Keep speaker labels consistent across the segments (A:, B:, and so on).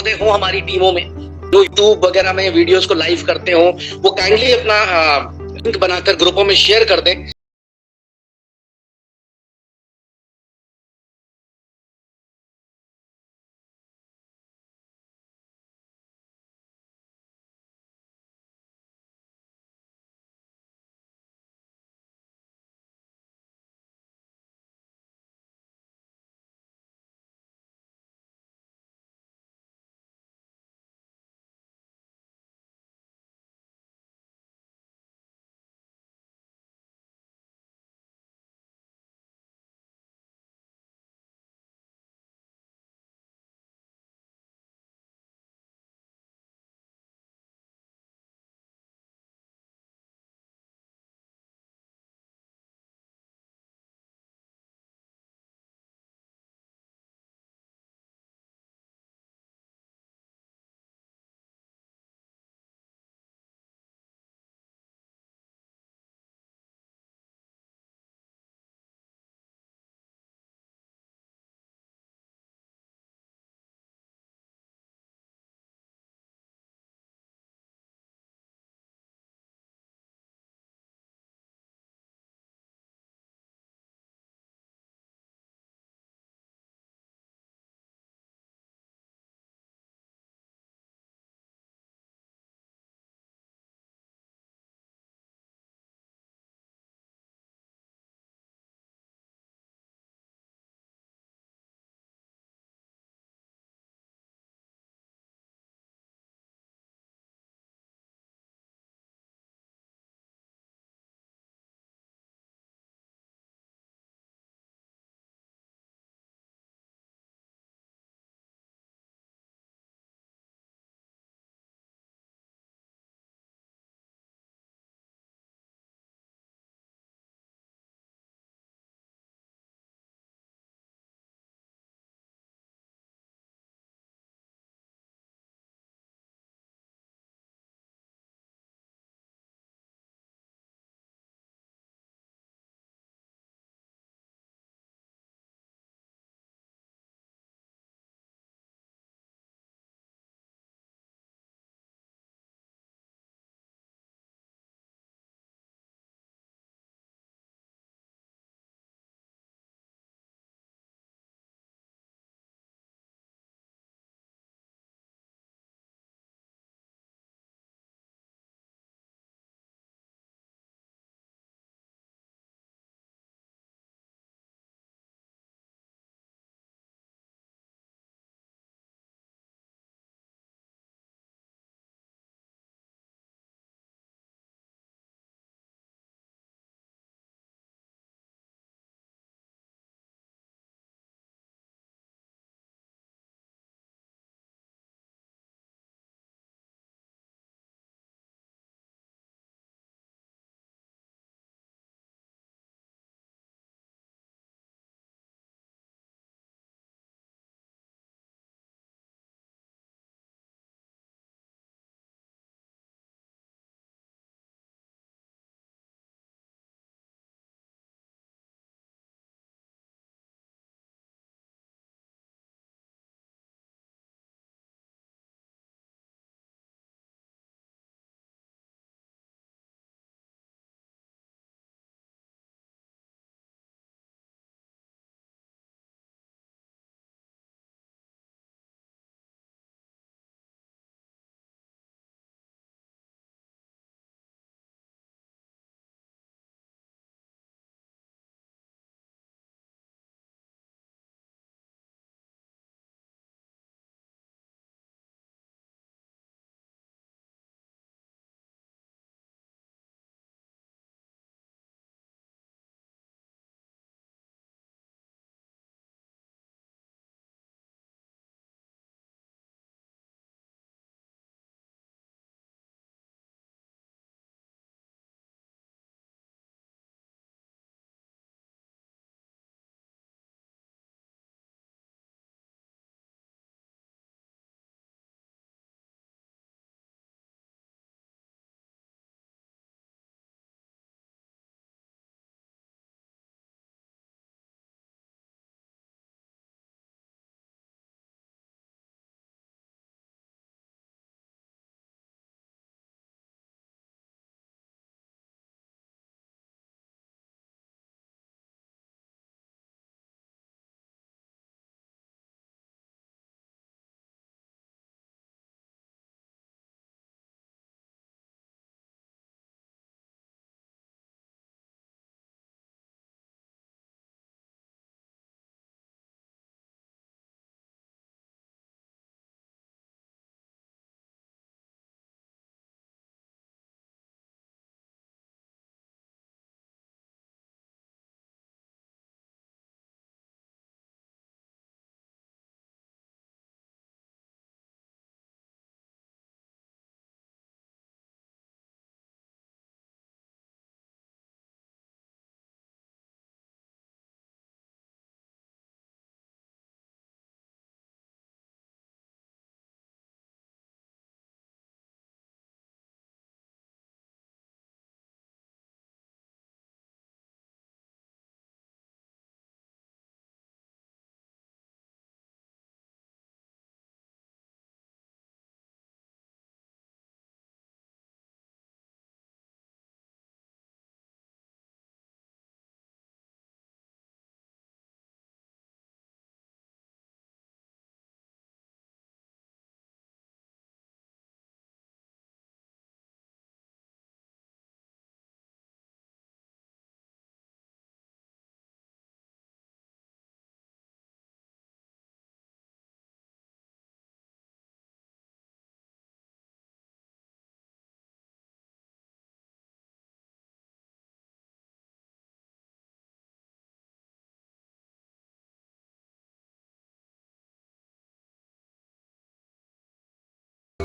A: पौधे हों हमारी टीमों में, जो यूट्यूब वगैरह में वीडियोस को लाइव करते हो, वो काइंडली अपना लिंक बनाकर ग्रुपों में शेयर कर दें।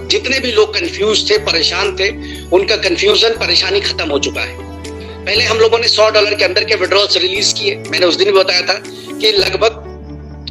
A: जितने भी लोग कंफ्यूज थे, परेशान थे, उनका कंफ्यूजन, परेशानी खत्म हो चुका है। पहले हम लोगों ने $100 के अंदर के विड्रॉल्स रिलीज किए। मैंने उस दिन भी बताया था कि लगभग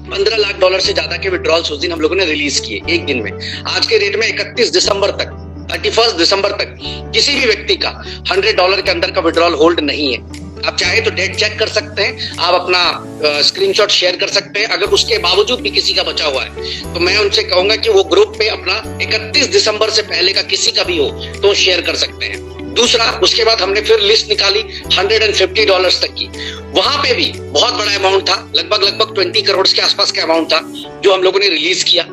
A: $15 लाख से ज्यादा के विड्रॉल्स उस दिन हम लोगों ने रिलीज किए एक दिन में। आज के रेट में 31 दिसंबर तक, 31 दिसंबर तक किसी भी व्यक्ति का $100 के अंदर का विड्रॉल होल्ड नहीं है। आप चाहे तो डेट चेक कर सकते हैं, आप अपना स्क्रीनशॉट शेयर कर सकते हैं। अगर उसके बावजूद भी किसी का बचा हुआ है तो मैं उनसे कहूंगा कि वो ग्रुप पे अपना 31 दिसंबर से पहले का किसी का भी हो तो शेयर कर सकते हैं। दूसरा, उसके बाद हमने फिर लिस्ट निकाली $150 तक की। वहां पे भी बहुत बड़ा अमाउंट था, लगभग 20 करोड़ के आसपास का अमाउंट था जो हम लोगों ने रिलीज किया।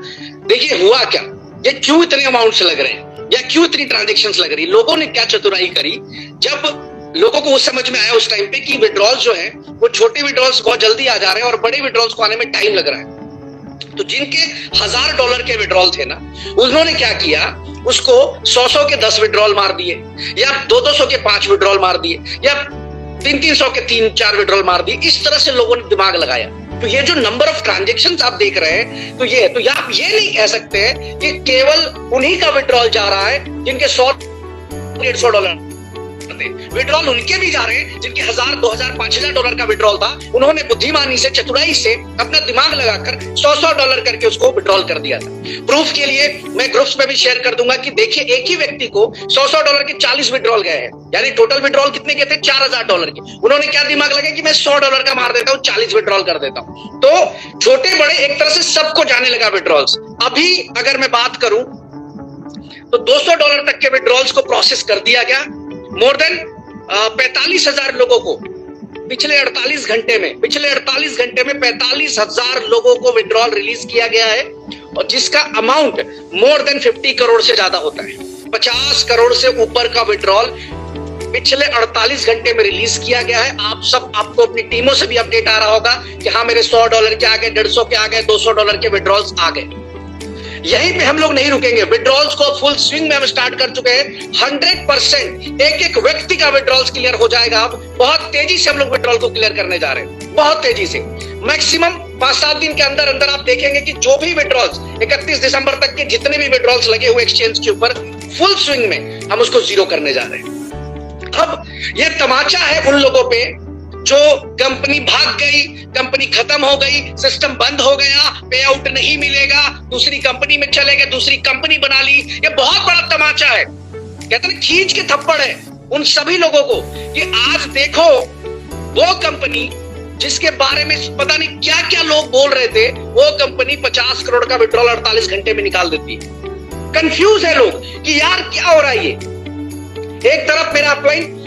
A: देखिए हुआ क्या, ये क्यों इतने अमाउंट लग रहे हैं या क्यों इतनी ट्रांजेक्शंस लग रही है। लोगों ने क्या चतुराई करी, जब लोगों को उस समझ में आया उस टाइम पे कि विड्रॉल्स जो है वो छोटे विड्रॉल्स बहुत जल्दी आ जा रहे हैं और बड़े विड्रॉल्स को आने में टाइम लग रहा है। तो जिनके $1000 के विड्रॉल थे ना, उन्होंने क्या किया, उसको 100 के 10 विड्रॉल मार दिए, या 200 के 5 विड्रॉल मार दिए, या 300 के 3-4 विड्रॉल मार दिए। इस तरह से लोगों ने दिमाग लगाया। तो ये जो नंबर ऑफ ट्रांजेक्शंस आप देख रहे हैं, तो ये तो आप ये नहीं कह सकते हैं कि केवल उन्हीं का विड्रॉल जा रहा है जिनके $100-150 विड्रॉल उनके भी जा रहे हैं जिनके $1000, $2000, $5000 का विड्रॉल था। उन्होंने बुद्धिमानी से, चतुराई से अपना दिमाग लगाकर $100 करके उसको विड्रॉल कर दिया था। प्रूफ के लिए मैं ग्रुप्स में भी शेयर कर दूंगा कि देखिए एक ही व्यक्ति को $100 के 40 विड्रॉल गए हैं, यानी टोटल विड्रॉल कितने के थे, $4000 के। उन्होंने क्या दिमाग लगा कि मैं $100 का मार देता हूँ, 40 विड्रॉल कर देता हूँ। तो छोटे बड़े एक तरह से सबको जाने लगा विड्रॉल्स। अभी अगर मैं बात करूं तो $200 तक के विड्रॉल्स को प्रोसेस कर दिया गया। मोर देन 45,000 लोगों को पिछले 48 घंटे में 45,000 लोगों को विड्रॉल रिलीज किया गया है, और जिसका अमाउंट मोर देन 50 करोड़ से ज्यादा होता है। 50 करोड़ से ऊपर का विड्रॉल पिछले 48 घंटे में रिलीज किया गया है। आपको अपनी टीमों से भी अपडेट आ रहा होगा कि हाँ मेरे $100 के आ गए, 150 के आ गए, $200 के विड्रॉल्स आ गए। यहीं पे हम लोग नहीं रुकेंगे, विड्रॉल्स को फुल स्विंग में हम स्टार्ट कर चुके हैं। 100% एक व्यक्ति का विड्रॉल्स क्लियर हो जाएगा। अब बहुत तेजी से हम लोग विड्रॉल को क्लियर करने जा रहे हैं, बहुत तेजी से। मैक्सिमम 5-7 दिन के अंदर अंदर आप देखेंगे कि जो भी विड्रॉल्स 31 दिसंबर तक के जितने भी विड्रॉल्स लगे हुए एक्सचेंज के ऊपर, फुल स्विंग में हम उसको जीरो करने जा रहे हैं। अब ये तमाचा है उन लोगों पे जो कंपनी भाग गई, कंपनी खत्म हो गई, सिस्टम बंद हो गया, पे आउट नहीं मिलेगा, दूसरी कंपनी में चले गए, दूसरी कंपनी बना ली। ये बहुत बड़ा तमाचा है, कहते हैं खींच के थप्पड़ है उन सभी लोगों को कि आज देखो वो कंपनी जिसके बारे में पता नहीं क्या क्या लोग बोल रहे थे, वो कंपनी 50 करोड़ का विड्रॉल 48 घंटे में निकाल देती है। कंफ्यूज है लोग कि यार क्या हो रहा है। ये एक तरफ मेरा अपलाइन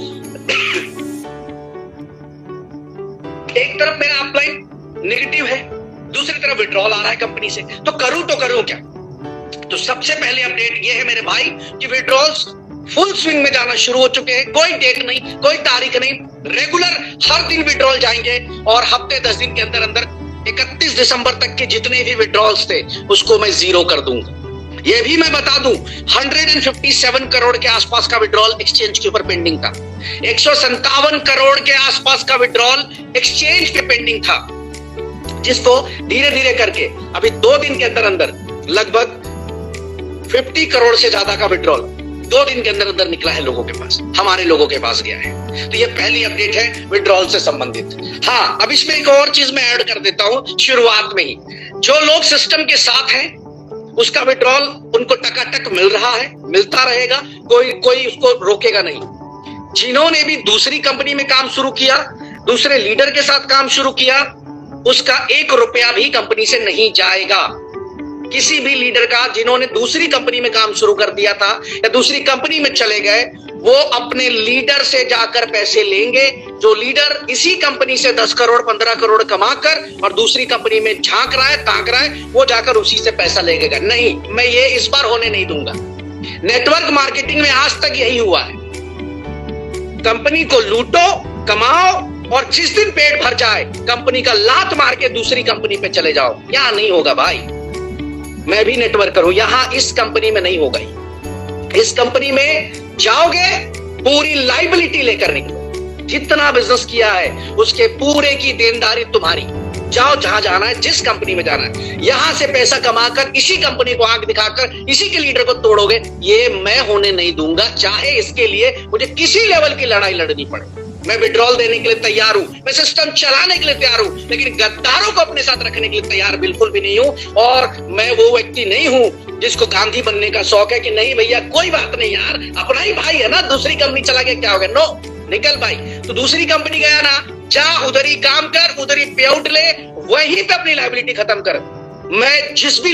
A: नेगेटिव है, दूसरी तरफ विड्रॉल आ रहा है कंपनी से, तो करूं क्या। तो सबसे पहले अपडेट ये है मेरे भाई कि विड्रॉल्स फुल स्विंग में जाना शुरू हो चुके हैं। कोई डेट नहीं, कोई तारीख नहीं, रेगुलर हर दिन विड्रॉल जाएंगे, और हफ्ते 10 दिन के अंदर अंदर 31 दिसंबर तक के जितने भी विड्रॉल्स थे उसको मैं जीरो कर दूंगा। ये भी मैं बता दूं 157 करोड़ के आसपास का विड्रॉल एक्सचेंज के ऊपर पेंडिंग था। 157 करोड़ के आसपास का विड्रॉल एक्सचेंज पे पेंडिंग था, जिसको धीरे धीरे करके अभी 2 दिन के अंदर अंदर लगभग 50 करोड़ से ज्यादा का विड्रॉल 2 दिन के अंदर अंदर निकला है लोगों के पास, हमारे लोगों के पास गया है। तो ये पहली अपडेट है विड्रॉल से संबंधित। हाँ, अब इसमें एक और चीज मैं ऐड कर देता हूं शुरुआत में ही। जो लोग सिस्टम के साथ हैं उसका विड्रॉल उनको टकाटक मिल रहा है, मिलता रहेगा, कोई उसको रोकेगा नहीं। जिन्होंने भी दूसरी कंपनी में काम शुरू किया, दूसरे लीडर के साथ काम शुरू किया, उसका 1 रुपया भी कंपनी से नहीं जाएगा। किसी भी लीडर का जिन्होंने दूसरी कंपनी में काम शुरू कर दिया था या दूसरी कंपनी में चले गए, वो अपने लीडर से जाकर पैसे लेंगे। जो लीडर इसी कंपनी से 10 करोड़ 15 करोड़ कमाकर और दूसरी कंपनी में झांक रहा है, ताक रहा है, वो जाकर उसी से पैसा लेगा। नहीं, मैं ये इस बार होने नहीं दूंगा। नेटवर्क मार्केटिंग में आज तक यही हुआ है, कंपनी को लूटो, कमाओ, और जिस दिन पेट भर जाए कंपनी का लात मार के दूसरी कंपनी पे चले जाओ। यहां नहीं होगा भाई। मैं भी नेटवर्क करूं, यहां इस कंपनी में नहीं होगा। इस कंपनी में जाओगे पूरी लाइबिलिटी लेकर निकलो। जितना बिजनेस किया है उसके पूरे की देनदारी तुम्हारी। जाओ जहां जाना है, जिस कंपनी में जाना है, यहां से पैसा कमाकर इसी कंपनी को आंख दिखाकर इसी के लीडर को तोड़ोगे, ये मैं होने नहीं दूंगा, चाहे इसके लिए मुझे किसी लेवल की लड़ाई लड़नी पड़े। मैं विड्रॉल देने के लिए तैयार हूं, मैं सिस्टम चलाने के लिए तैयार हूं, लेकिन गद्दारों को अपने साथ रखने के लिए तैयार बिल्कुल भी नहीं हूं। और मैं वो व्यक्ति नहीं हूं जिसको गांधी बनने का शौक है कि नहीं भैया कोई बात नहीं यार, अपना ही भाई है ना, दूसरी कंपनी चला के क्या हो गया, नो निकल भाई, तो दूसरी कंपनी गया ना, जा उधर ही काम कर, उधर ही पे आउट ले, वहीं पे अपनी लायबिलिटी खत्म कर। मैं जिस भी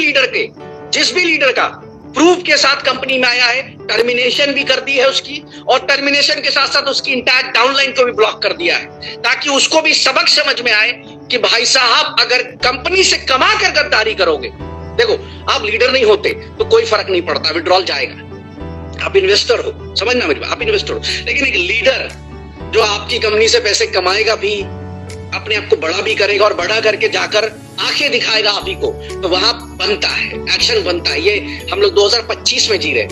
A: लीडर का प्रूफ के साथ कंपनी में आया है, टर्मिनेशन भी कर दी है उसकी, और टर्मिनेशन के साथ साथ उसकी इंटायर डाउनलाइन को भी ब्लॉक कर दिया है, ताकि उसको भी सबक समझ में आए कि भाई साहब अगर कंपनी से कमा कर गद्दारी करोगे, देखो आप लीडर नहीं होते तो कोई फर्क नहीं पड़ता, विड्रॉल जाएगा, आप इन्वेस्टर हो, समझना मेरी बात, आप इन्वेस्टर हो, लेकिन एक लीडर जो आपकी कंपनी से पैसे कमाएगा भी, अपने आप को बड़ा भी करेगा और बड़ा करके जाकर आंखें दिखाएगा आप ही को, तो वहां बनता है, एक्शन बनता है। ये हम लोग 2025 में जी रहे,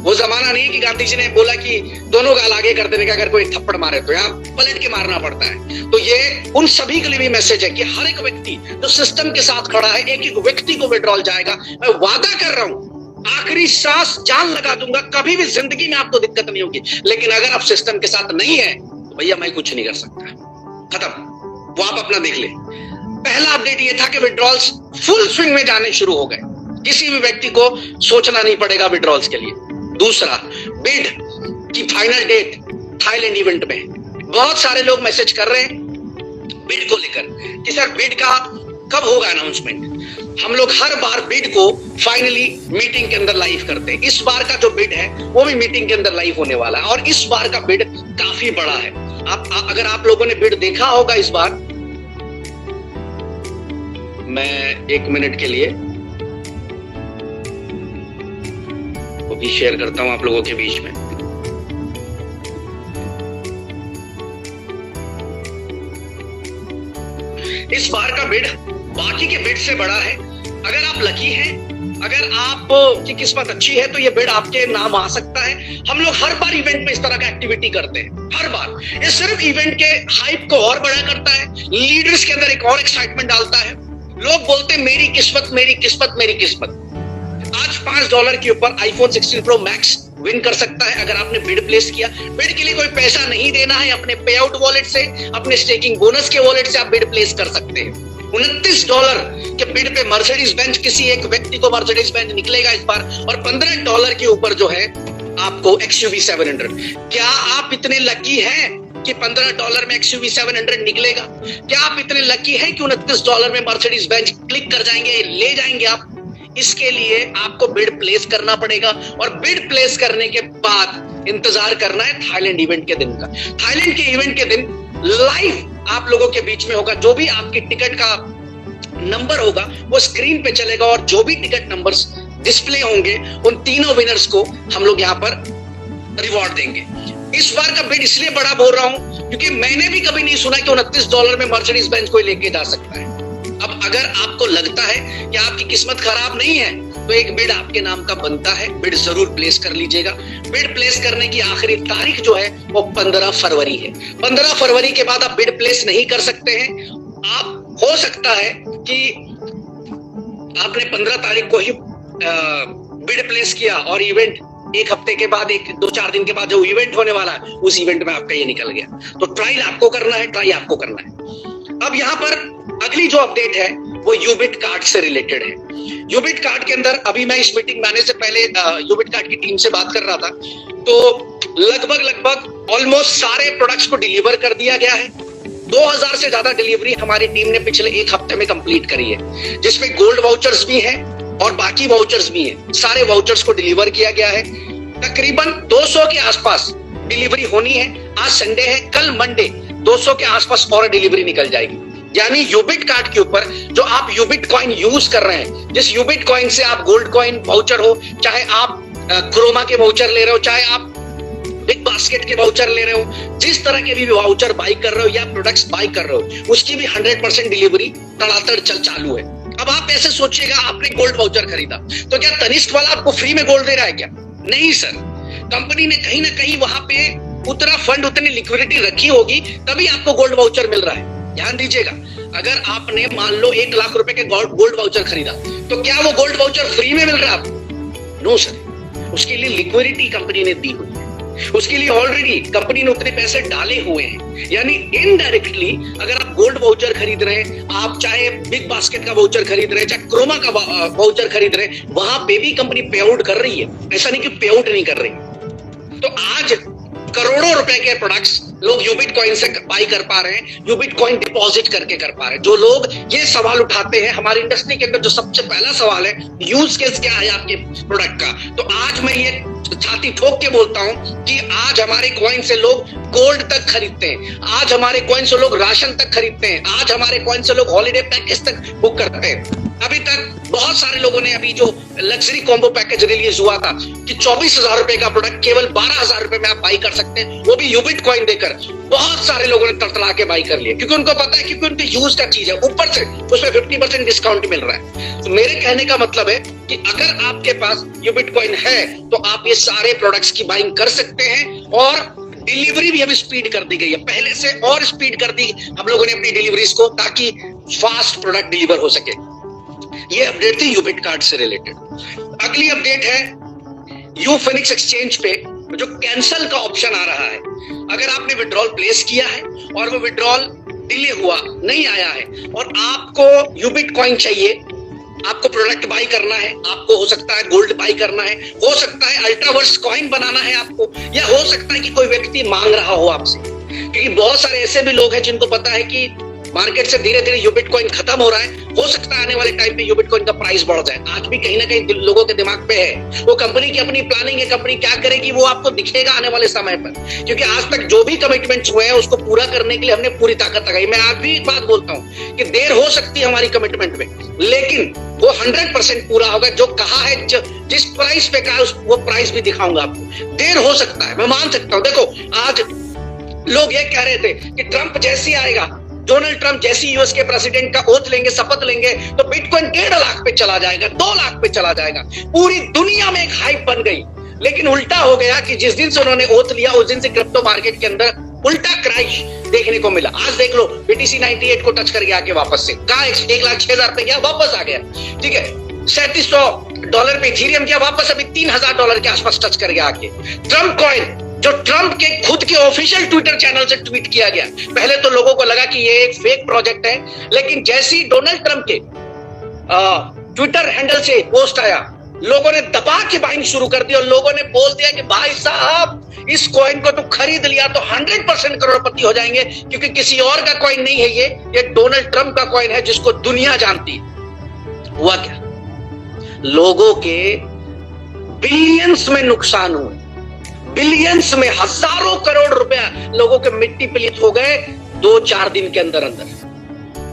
A: वो जमाना नहीं कि गांधी जी ने बोला कि दोनों गाल आगे कर देने का, अगर कोई थप्पड़ मारे तो यहाँ पलट के मारना पड़ता है। तो ये उन सभी के लिए भी मैसेज है कि हर एक व्यक्ति जो सिस्टम के साथ खड़ा है, एक एक व्यक्ति को विड्रॉल जाएगा। मैं वादा कर रहा हूं, आखिरी सांस जान लगा दूंगा, कभी भी जिंदगी में आपको दिक्कत नहीं होगी। लेकिन अगर आप सिस्टम के साथ नहीं है तो भैया मैं कुछ नहीं कर सकता, खत्म, वो आप अपना देख ले। पहला अपडेट ये था कि विड्रॉल्स फुल स्विंग में जाने शुरू हो गए, किसी भी व्यक्ति को सोचना नहीं पड़ेगा विड्रॉल्स के लिए। दूसरा, बिड की फाइनल डेट थाईलैंड इवेंट में, बहुत सारे लोग मैसेज कर रहे हैं बिड को लेकर कि सर बिड का कब होगा अनाउंसमेंट। हम लोग हर बार बिड को फाइनली मीटिंग के अंदर लाइव करते हैं, इस बार का जो बिड है वो भी मीटिंग के अंदर लाइव होने वाला है, और इस बार का बिड काफी बड़ा है। अगर आप लोगों ने बिड देखा होगा इस बार, मैं 1 मिनट के लिए वो भी शेयर करता हूं आप लोगों के बीच में। इस बार का बिड बाकी के बिड से बड़ा है। अगर आप लकी हैं, अगर आपकी किस्मत अच्छी है तो ये बिड आपके नाम आ सकता है। हम लोग हर बार इवेंट में इस तरह का एक्टिविटी करते हैं, हर बार। ये सिर्फ इवेंट के हाइप को और बड़ा करता है, लीडर्स के अंदर एक और एक्साइटमेंट डालता है। लोग बोलते हैं मेरी किस्मत, मेरी किस्मत, मेरी किस्मत। आज $5 के ऊपर iPhone 16 Pro Max विन कर सकता है अगर आपने बिड प्लेस किया। बिड के लिए कोई पैसा नहीं देना है, अपने पे आउट वॉलेट से, अपने स्टेकिंग बोनस के वॉलेट से आप बिड प्लेस कर सकते हैं। $29 के बिड पे मर्सिडीज बेंज, किसी एक व्यक्ति को मर्सिडीज बेंज निकलेगा इस बार, और $15 के ऊपर जो है आपको XUV 700। क्या आप इतने लकी हैं कि $15 में XUV 700 निकलेगा? क्या आप इतने लकी हैं कि $29 में मर्सिडीज बेंज क्लिक कर जाएंगे, ले जाएंगे आप? इसके लिए आपको बिड प्लेस करना पड़ेगा, और बिड प्लेस करने के बाद इंतजार करना है थाईलैंड इवेंट के दिन का। थाईलैंड के इवेंट के दिन लाइव आप लोगों के बीच में होगा, जो भी आपकी टिकट का नंबर होगा वो स्क्रीन पे चलेगा, और जो भी टिकट नंबर्स डिस्प्ले होंगे उन तीनों विनर्स को हम लोग यहाँ पर रिवॉर्ड देंगे। इस बार का बिड इसलिए बड़ा बोल रहा हूं क्योंकि मैंने भी कभी नहीं सुना कि $29 में मर्सिडीज बेंज कोई लेके जा सकता है। अब अगर आपको लगता है कि आपकी किस्मत खराब नहीं है तो एक बिड आपके नाम का बनता है, बिड जरूर प्लेस कर लीजिएगा। बिड प्लेस करने की आखिरी तारीख जो है वो 15 फरवरी है। 15 फरवरी के बाद आप बिड प्लेस नहीं कर सकते हैं। आप, हो सकता है कि आपने 15 तारीख को ही बिड प्लेस किया और इवेंट 1 हफ्ते के बाद, 2-4 दिन के बाद जो इवेंट होने वाला है उस इवेंट में आपका ये निकल गया। तो ट्राई आपको करना है। अब यहाँ पर अगली जो अपडेट है वो यूबिट कार्ड से रिलेटेड है। यूबिट कार्ड के अंदर अभी मैं इस मीटिंग में आने से पहले यूबिट कार्ड की टीम से बात कर रहा था, तो लगभग ऑलमोस्ट सारे प्रोडक्ट्स को डिलीवर कर दिया गया है। 2000 से ज्यादा डिलीवरी हमारी टीम ने पिछले 1 हफ्ते में कंप्लीट करी है, जिसमें गोल्ड वाउचर्स भी हैं और बाकी वाउचर्स भी हैं। सारे वाउचर्स को डिलीवर किया गया है। तकरीबन 200 के आसपास डिलीवरी होनी है। आज संडे है, कल मंडे 200 के आसपास और डिलीवरी निकल जाएगी। यानी यूबिट कार्ड के ऊपर जो आप यूबिट कॉइन यूज कर रहे हैं, जिस यूबिट कॉइन से आप गोल्ड कॉइन वाउचर हो, चाहे आप क्रोमा के वाउचर ले रहे हो, चाहे आप बिग बास्केट के वाउचर ले रहे हो, जिस तरह के भी वाउचर बाई कर रहे हो या प्रोडक्ट्स बाई कर रहे हो, उसकी भी 100% डिलीवरी तड़ातड़ चालू है। अब आप ऐसे सोचिएगा, आपने गोल्ड वाउचर खरीदा तो क्या तनिष्क वाला आपको फ्री में गोल्ड दे रहा है क्या? नहीं सर, कंपनी ने कहीं ना कहीं वहां पे उतना फंड, उतनी लिक्विडिटी रखी होगी, तभी आपको गोल्ड वाउचर मिल रहा है। ध्यान दीजिएगा, अगर आपने मान लो 1 लाख रुपए के गोल्ड वाउचर खरीदा, तो क्या वो गोल्ड वाउचर फ्री में मिल रहा है आपको? नो सर, उसके लिए लिक्विडिटी कंपनी ने दी हुई है, उसके लिए ऑलरेडी कंपनी ने उतने पैसे डाले हुए हैं। यानी इनडायरेक्टली अगर आप गोल्ड वाउचर खरीद रहे हैं, आप चाहे बिग बास्केट का वाउचर खरीद रहे हैं, चाहे क्रोमा का वाउचर खरीद रहे हैं, वहां पे भी कंपनी पे आउट कर रही है, ऐसा नहीं कि पे आउट नहीं कर रही। तो आज करोड़ों रुपए के प्रोडक्ट्स लोग यूबिट कॉइन से बाई कर पा रहे हैं, यूबिट कॉइन डिपॉजिट करके कर पा रहे हैं। जो लोग ये सवाल उठाते हैं, हमारी इंडस्ट्री के अंदर जो सबसे पहला सवाल है, यूज केस क्या है आपके प्रोडक्ट का, तो आज मैं ये छाती ठोक के बोलता हूं कि आज हमारे कॉइन से लोग गोल्ड तक खरीदते हैं, आज हमारे कॉइन से लोग राशन तक खरीदते हैं, आज हमारे कॉइन से लोग हॉलिडे पैकेज तक बुक करते हैं। अभी तक बहुत सारे लोगों ने, अभी जो लग्जरी कॉम्बो पैकेज रिलीज हुआ था कि 24,000 रुपए का प्रोडक्ट केवल 12,000 रुपए में आप बाई कर सकते हैं, वो भी यूबिट कॉइन देकर, बहुत सारे लोगों ने तड़तड़ा के बाई कर लिया, क्योंकि उनको पता है, क्योंकि उनके यूज का चीज है, ऊपर से उसमें 50% डिस्काउंट मिल रहा है। तो मेरे कहने का मतलब है कि अगर आपके पास यूबिट कॉइन है तो आप ये सारे प्रोडक्ट्स की बाइंग कर सकते हैं, और डिलीवरी भी अब स्पीड कर दी गई है, पहले से और स्पीड कर दी हम लोगों ने अपनी डिलीवरीज को, ताकि फास्ट प्रोडक्ट डिलीवर हो सके। ये अपडेट थी यूबिट कार्ड से रिलेटेड। अगली अपडेट है यूफिनिक्स एक्सचेंज पे जो कैंसल का ऑप्शन आ रहा है। अगर आपने विड्रॉल प्लेस किया है और वो विड्रॉल डिले हुआ, नहीं आया है, और आपको यूबिट कॉइन चाहिए, आपको प्रोडक्ट बाई करना है, आपको हो सकता है गोल्ड बाई करना है, हो सकता है अल्ट्रावर्स कॉइन बनाना है आपको, या हो सकता है कि कोई व्यक्ति मांग रहा हो आपसे, क्योंकि बहुत सारे ऐसे भी लोग हैं जिनको पता है कि मार्केट से धीरे धीरे यूबिट कॉइन खत्म हो रहा है, हो सकता है आने वाले टाइम पे यूबिट कॉइन का प्राइस बढ़ जाए। आज भी कहीं ना कहीं लोगों के दिमाग पे है, वो कंपनी की अपनी प्लानिंग है, कंपनी क्या करेगी वो आपको दिखेगा आने वाले समय पर, क्योंकि आज तक जो भी कमिटमेंट्स हुए हैं उसको पूरा करने के लिए हमने पूरी ताकत लगाई। मैं आज भी एक बात बोलता हूँ कि देर हो सकती है हमारी कमिटमेंट में, लेकिन वो 100% पूरा होगा। जो कहा है, जिस प्राइस पे कहा वो प्राइस भी दिखाऊंगा आपको। देर हो सकता है, मैं मान सकता हूँ। देखो, आज लोग ये कह रहे थे कि ट्रंप जैसे आएगा, डोनाल्ड ट्रंप जैसी यूएस के प्रेसिडेंट का ओथ लेंगे, शपथ लेंगे, तो बिटकॉइन 1.5 लाख पे चला जाएगा, 2 लाख पे चला जाएगा, पूरी दुनिया में एक हाइप बन गई। लेकिन उल्टा हो गया कि जिस दिन से उन्होंने ओथ लिया उस दिन से क्रिप्टो मार्केट के अंदर उल्टा क्रैश देखने को मिला। आज देख लो, BTC 98 को टच कर गया आके वापस से, कहा 1,06,000 पे गया, वापस आ गया, ठीक है। $3700 पे इथेरियम गया, वापस अभी $3,000 के आसपास टच कर गया आके। ट्रंप कॉइन, जो ट्रंप के खुद के ऑफिशियल ट्विटर चैनल से ट्वीट किया गया, पहले तो लोगों को लगा कि ये एक फेक प्रोजेक्ट है, लेकिन जैसे ही डोनाल्ड ट्रंप के ट्विटर हैंडल से पोस्ट आया, लोगों ने दबा के बाइंग शुरू कर दी, और लोगों ने बोल दिया कि भाई साहब, इस कॉइन को तो खरीद लिया तो 100% करोड़पति हो जाएंगे, क्योंकि किसी और का कॉइन नहीं है, ये डोनाल्ड ट्रंप का कॉइन है जिसको दुनिया जानती है। हुआ क्या? लोगों के बिलियंस में नुकसान हुए, बिलियंस में, हजारों करोड़ रुपया लोगों के मिट्टी पलीत हो गए 2-4 दिन के अंदर अंदर।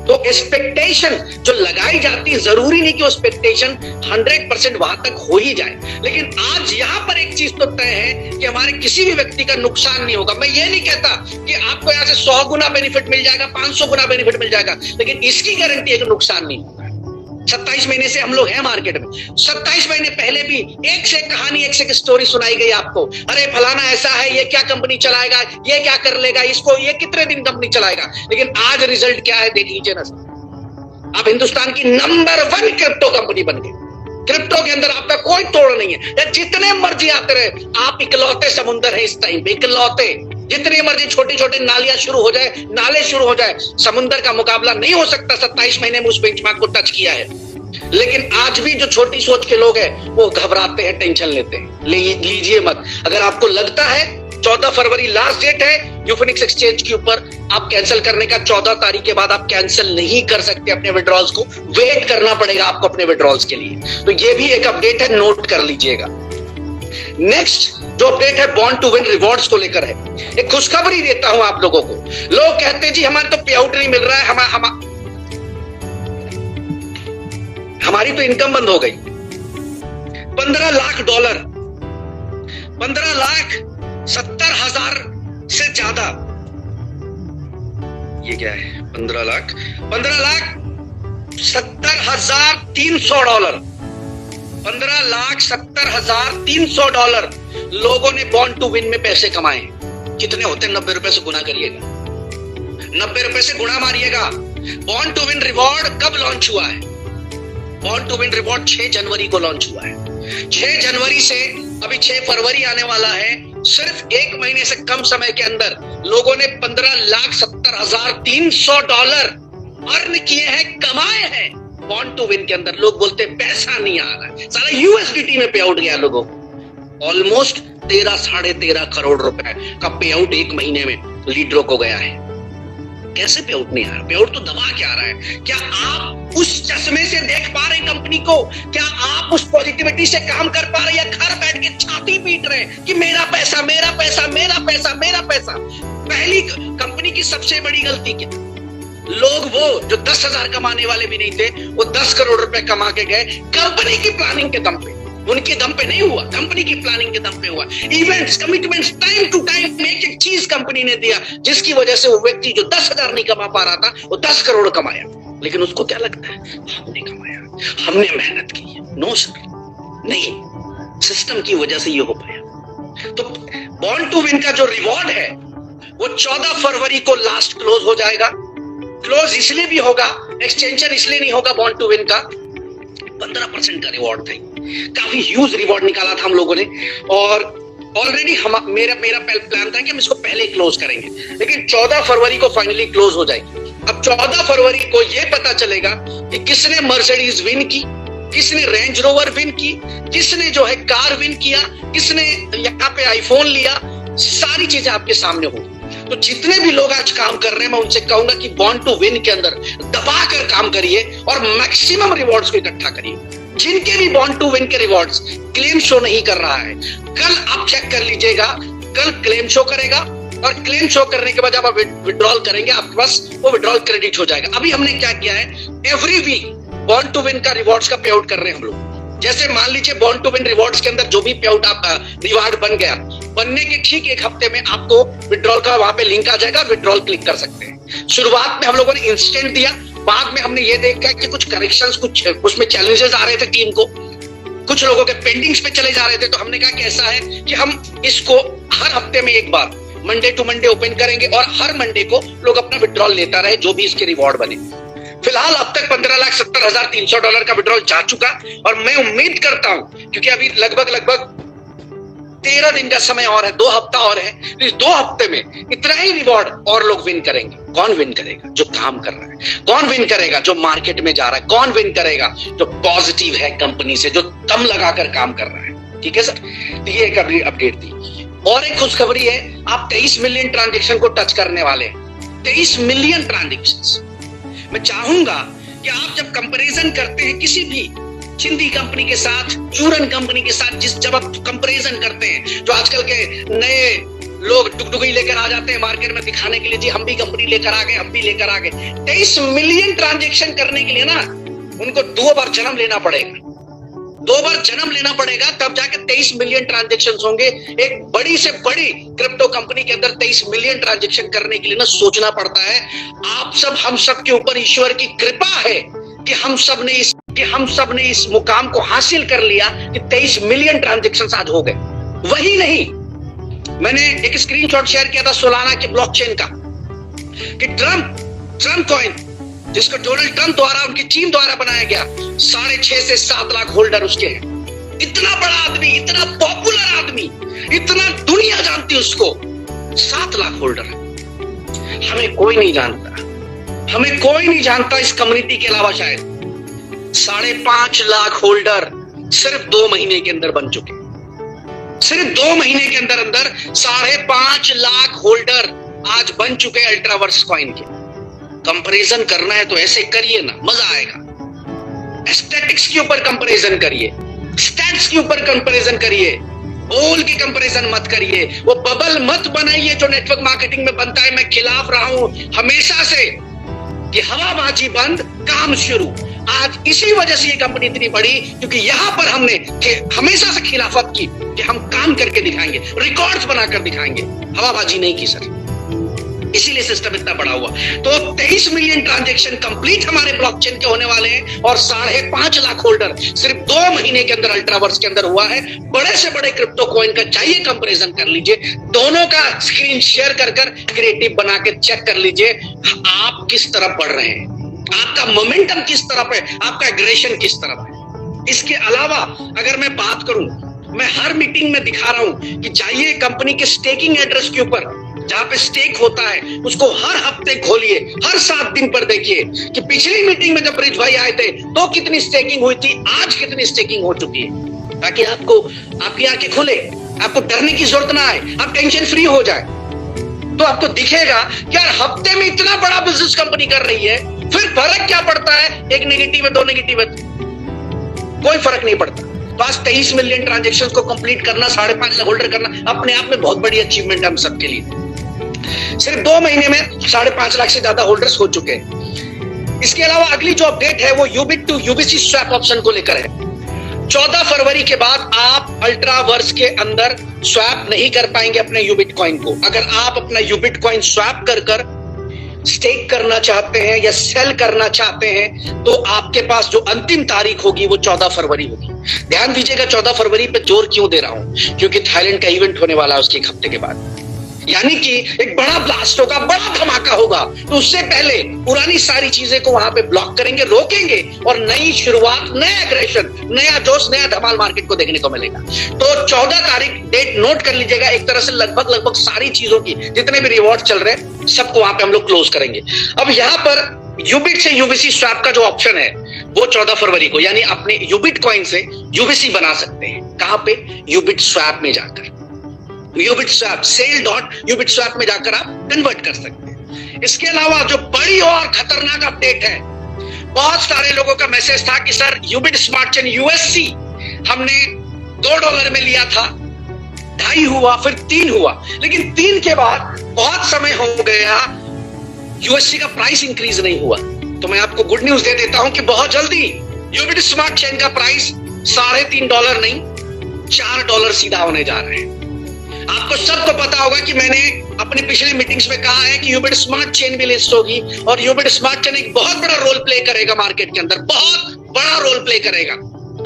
A: तो एक्सपेक्टेशन जो लगाई जाती है, जरूरी नहीं कि वो एक्सपेक्टेशन 100% वहां तक हो ही जाए, लेकिन आज यहां पर एक चीज तो तय है कि हमारे किसी भी व्यक्ति का नुकसान नहीं होगा। मैं ये नहीं कहता कि आपको यहां से 100 गुना बेनिफिट मिल जाएगा, 500 गुना बेनिफिट मिल जाएगा, लेकिन इसकी गारंटी है कि नुकसान नहीं होगा। 27 महीने से हम लोग हैं मार्केट में, 27 महीने पहले भी एक से एक कहानी, एक से एक स्टोरी सुनाई गई आपको। अरे फलाना ऐसा है, ये क्या कंपनी चलाएगा, ये क्या कर लेगा, इसको ये कितने दिन कंपनी चलाएगा, लेकिन आज रिजल्ट क्या है देख लीजिए ना। आप हिंदुस्तान की नंबर 1 क्रिप्टो कंपनी बन गई। क्रिप्टो के अंदर आपका कोई तोड़ नहीं है, या जितने मर्जी आते रहे, आप इकलौते समुंदर है इस टाइम पे, इकलौते। जितनी मर्जी छोटी छोटी नालियां शुरू हो जाए, नाले शुरू हो जाए, समुंदर का मुकाबला नहीं हो सकता। 27 महीने में उस बेंचमार्क को टच किया है, लेकिन आज भी जो छोटी सोच के लोग हैं वो घबराते हैं, टेंशन लेते हैं। लीजिए मत। अगर आपको लगता है 14 फरवरी लास्ट डेट है यूफिनिक्स एक्सचेंज के ऊपर, आप कैंसिल करने का, 14 तारीख के बाद आप कैंसिल नहीं कर सकते अपने विड्रॉल्स को, वेट करना पड़ेगा आपको अपने विड्रॉल्स के लिए। तो ये भी एक अपडेट है, नोट कर लीजिएगा। नेक्स्ट जो अपडेट है बॉन्ड टू विन रिवॉर्ड्स को लेकर है। एक खुशखबरी देता हूं आप लोगों को। लोग कहते हैं जी हमारे तो पे आउट नहीं मिल रहा है, हमारी तो इनकम बंद हो गई। $15 लाख, 15,70,000 से ज्यादा। ये क्या है? 15,70,300 $15,70,300 लोगों ने बॉन्ड टू विन में पैसे कमाए। कितने होते हैं? 90 रुपए से गुना करिएगा। 90 रुपए से गुणा मारिएगा। बॉर्न टू विन रिवॉर्ड कब लॉन्च हुआ है? बॉर्न टू विन रिवॉर्ड 6 जनवरी को लॉन्च हुआ है। 6 जनवरी से अभी 6 फरवरी आने वाला है। सिर्फ 1 महीने से कम समय के अंदर लोगों ने $15,70,300 अर्न किए हैं, कमाए हैं बॉर्न टू विन के अंदर। लोग बोलते हैं पैसा नहीं आ रहा है, सारा यूएसडीटी में पे आउट गया लोगों को। ऑलमोस्ट 13-13.5 करोड़ रुपए का पे आउट 1 महीने में लीडरों को गया है। कैसे पे आउट नहीं आ रहा? पे आउट तो दबा के आ रहा है। क्या आप उस चश्मे से देख पा रहे कंपनी को? क्या आप उस पॉजिटिविटी से काम कर पा रहे, या घर बैठ के छाती पीट रहे कि मेरा पैसा, मेरा पैसा, मेरा पैसा, मेरा पैसा? पहली कंपनी की सबसे बड़ी गलती क्या? लोग वो जो 10,000 कमाने वाले भी नहीं थे, वो 10 करोड़ रुपए कमा के गए कंपनी की प्लानिंग के दम पे। उनके दम पे नहीं हुआ, कंपनी की प्लानिंग के दम पे हुआ। Events, commitments, time to time एक एक चीज कंपनी ने दिया, जिसकी वजह से वो व्यक्ति जो 10,000 नहीं कमा पा रहा था, वो 10 करोड़ कमाया। लेकिन उसको क्या लगता है, हमने कमाया, हमने मेहनत की है। नो सर, नहीं, सिस्टम की वजह से ये हो पाया। तो बॉर्न टू विन का जो रिवॉर्ड है वो 14 फरवरी को लास्ट क्लोज हो जाएगा। क्लोज इसलिए भी होगा, एक्सटेंशन इसलिए नहीं होगा बॉर्न टू विन का, 15% का रिवॉर्ड था। काफी ह्यूज रिवॉर्ड निकाला था हम लोगों ने, और ऑलरेडी मेरा प्लान था कि हम इसको पहले क्लोज करेंगे, लेकिन 14 फरवरी को फाइनली क्लोज हो जाएगी। अब 14 फरवरी को यह पता चलेगा कि किसने मर्सिडीज विन की, किसने रेंज रोवर विन की, किसने जो है कार विन किया, किसने यहाँ पे आईफोन लिया। सारी चीजें आपके सामने होगी। तो जितने भी लोग आज काम कर रहे हैं, मैं उनसे कहूंगा कि बॉर्न टू विन के अंदर दबा कर काम करिए और मैक्सिमम रिवॉर्ड्स को इकट्ठा करिए। जिनके भी बॉर्न टू विन के रिवॉर्ड्स क्लेम शो नहीं कर रहा है, कल आप चेक कर लीजिएगा, कल क्लेम शो करेगा, और क्लेम शो करने के बाद जब आप विड्रॉल करेंगे, आपके पास वो विड्रॉल क्रेडिट हो जाएगा। अभी हमने क्या किया है, every week born to win का रिवॉर्ड्स का पे आउट कर रहे हैं हम लोग। जैसे मान लीजिए बॉर्न टू विन रिवॉर्ड्स के अंदर जो भी पे आउट आपका रिवार्ड बन गया, बनने के ठीक 1 हफ्ते में आपको विड्रॉल का वहां पे लिंक आ जाएगा, विड्रॉल क्लिक कर सकते हैं। शुरुआत में हम लोगों ने इंस्टेंट दिया, बाद में हमने ये देखा कि कुछ करेक्शंस, कुछ उसमें चैलेंजेस आ रहे थे टीम को, कुछ लोगों के पेंडिंग्स पे चले जा रहे थे। तो हमने कहा कि ऐसा है कि हम इसको हर हफ्ते में एक बार मंडे टू मंडे ओपन करेंगे, और हर मंडे को लोग अपना विड्रॉल लेता रहे, जो भी इसके रिवॉर्ड बने। फिलहाल अब तक $15,70,300 का विड्रॉल जा चुका, और मैं उम्मीद करता हूं, क्योंकि अभी लगभग 13 दिन का समय और है, 2 हफ्ता और है, इस 2 हफ्ते में इतना ही रिवॉर्ड और लोग विन करेंगे। कौन विन करेगा? जो काम कर रहा है। कौन विन करेगा? जो मार्केट में जा रहा है। कौन विन करेगा? जो पॉजिटिव है कंपनी से, जो दम लगाकर काम कर रहा है। ठीक है सर, तो ये एक अपडेट थी। और एक खुशखबरी है, आप 23 मिलियन ट्रांजेक्शन को टच करने वाले हैं। 23 मिलियन ट्रांजेक्शन। मैं चाहूंगा कि आप जब कंपैरिजन करते हैं किसी भी चिंदी कंपनी के साथ, चूरन कंपनी के साथ, जब आप कंपैरिजन करते हैं, जो आजकल के नए लोग टुकटुकी लेकर आ जाते हैं मार्केट में दिखाने के लिए, जी हम भी कंपनी लेकर आ गए, हम भी लेकर आ गए। 23 मिलियन ट्रांजेक्शन करने के लिए ना उनको 2 बार जन्म लेना पड़ेगा। 2 बार जन्म लेना पड़ेगा, तब जाके 23 मिलियन ट्रांजेक्शन होंगे। एक बड़ी से बड़ी क्रिप्टो कंपनी के अंदर 23 मिलियन ट्रांजेक्शन करने के लिए ना सोचना पड़ता है। आप सब, हम सब के ऊपर ईश्वर की कृपा है कि हम सब ने इस मुकाम को हासिल कर लिया कि 23 मिलियन ट्रांजेक्शन आज हो गए। वही नहीं, मैंने एक स्क्रीनशॉट शेयर किया था सोलाना के ब्लॉकचेन का, कि ट्रम्प कॉइन, जिसको डोनाल्ड ट्रम्प द्वारा, उनकी टीम द्वारा बनाया गया, 6.5 से 7 लाख होल्डर उसके हैं। इतना बड़ा आदमी, इतना पॉपुलर आदमी, इतना दुनिया जानती उसको, 7 लाख होल्डर। हमें कोई नहीं जानता इस कम्युनिटी के अलावा शायद। 5.5 लाख होल्डर सिर्फ 2 महीने के अंदर बन चुके। सिर्फ 2 महीने के अंदर 5.5 लाख होल्डर आज बन चुके अल्ट्रावर्स कॉइन के। कंपैरिजन करना है तो ऐसे करिए ना, मजा आएगा। एस्थेटिक्स के ऊपर कंपैरिजन करिए, स्टैट्स के ऊपर कंपैरिजन करिए, बोल की कंपैरिजन मत करिए। वो बबल मत बनाइए जो नेटवर्क मार्केटिंग में बनता है। मैं खिलाफ रहा हूं हमेशा से कि हवाबाजी बंद, काम शुरू। आज इसी वजह से ये कंपनी इतनी बड़ी, क्योंकि यहां पर हमने हमेशा से खिलाफत की कि हम काम करके दिखाएंगे, रिकॉर्ड्स बनाकर दिखाएंगे, हवाबाजी नहीं की सर। इसीलिए सिस्टम इतना बड़ा हुआ। तो 23 मिलियन ट्रांजैक्शन कंप्लीट हमारे ब्लॉकचेन के होने वाले हैं और 5.5 लाख होल्डर सिर्फ 2 महीने के अंदर अल्ट्रावर्स के अंदर हुआ है। बड़े से बड़े क्रिप्टो कॉइन का चाहिए कंपैरिजन कर लीजिए, दोनों का स्क्रीन शेयर कर क्रिएटिव बना के चेक कर लीजिए आप किस तरफ बढ़ रहे हैं, आपका मोमेंटम किस तरफ है, आपका एग्रेशन किस तरफ है। इसके अलावा अगर मैं बात करूं, मैं हर मीटिंग में दिखा रहा हूं कि चाहिए कंपनी के स्टेकिंग एड्रेस के ऊपर जहां पे स्टेक होता है उसको हर हफ्ते खोलिए, हर 7 दिन पर देखिए कि पिछली मीटिंग में जब ब्रिज भाई आए थे तो कितनी स्टेकिंग हुई थी, आज कितनी स्टेकिंग हो चुकी है, ताकि आपको आपकी आंखें खुले, आपको डरने की जरूरत ना आए, आप टेंशन फ्री हो जाए। तो आपको दिखेगा कि यार हफ्ते में इतना बड़ा बिजनेस कंपनी कर रही है, फिर फर्क क्या पड़ता है, एक नेगेटिव है 2 नेगेटिव है, कोई फर्क नहीं पड़ता। बस 23 मिलियन ट्रांजैक्शंस को कंप्लीट करना, 5.5 लाख होल्डर करना अपने आप में बहुत बड़ी अचीवमेंट है हम सबके लिए। सिर्फ 2 महीने में 5.5 लाख से ज्यादा होल्डर्स हो चुके हैं। इसके अलावा अगली जो अपडेट है वो यूबिट टू यूबीसी स्वैप ऑप्शन को लेकर है। 14 फरवरी के बाद आप अल्ट्रावर्स के अंदर स्वैप नहीं कर पाएंगे अपने यूबिट कॉइन को। अगर आप अपना यूबिट कॉइन स्वैप कर स्टेक करना चाहते हैं या सेल करना चाहते हैं तो आपके पास जो अंतिम तारीख होगी वो 14 फरवरी होगी। ध्यान दीजिएगा 14 फरवरी पे जोर क्यों दे रहा हूं, क्योंकि थाईलैंड का इवेंट होने वाला है उसके 1 हफ्ते के बाद, यानी कि एक बड़ा ब्लास्ट होगा, बड़ा धमाका होगा। तो उससे पहले पुरानी सारी चीजें को वहां पे ब्लॉक करेंगे, रोकेंगे और नई शुरुआत, नया एग्रेशन, नया जोश, नया धमाल मार्केट को देखने को मिलेगा। तो 14 तारीख डेट नोट कर लीजिएगा। एक तरह से लगभग सारी चीजों की जितने भी रिवॉर्ड चल रहे हैं सबको वहां पे हम लोग क्लोज करेंगे। अब यहाँ पर यूबिट से यूबीसी स्वैप का जो ऑप्शन है वो 14 फरवरी को, यानी अपने यूबिट कॉइन से यूबीसी बना सकते हैं। कहां पे? यूबिट स्वैप में जाकर, यूबिट स्वैप sale.ubitswap में जाकर आप कन्वर्ट कर सकते हैं। इसके अलावा जो बड़ी और खतरनाक अपडेट है, बहुत सारे लोगों का मैसेज था कि सर यूबिट स्मार्ट चेन यूएससी हमने $2 में लिया था, 2.5 हुआ, फिर 3 हुआ, लेकिन 3 के बाद बहुत समय हो गया, यूएससी का प्राइस इंक्रीज नहीं हुआ। तो मैं आपको गुड न्यूज दे देता हूं कि बहुत जल्दी यूबिट स्मार्ट चेन का प्राइस $3.5 नहीं $4 सीधा होने जा रहे हैं। आपको सबको पता होगा कि मैंने अपनी पिछली मीटिंग्स में कहा है कि यूबिट स्मार्ट चेन भी लिस्ट होगी और यूबिट स्मार्ट चेन एक बहुत बड़ा रोल प्ले करेगा मार्केट के अंदर, बहुत बड़ा रोल प्ले करेगा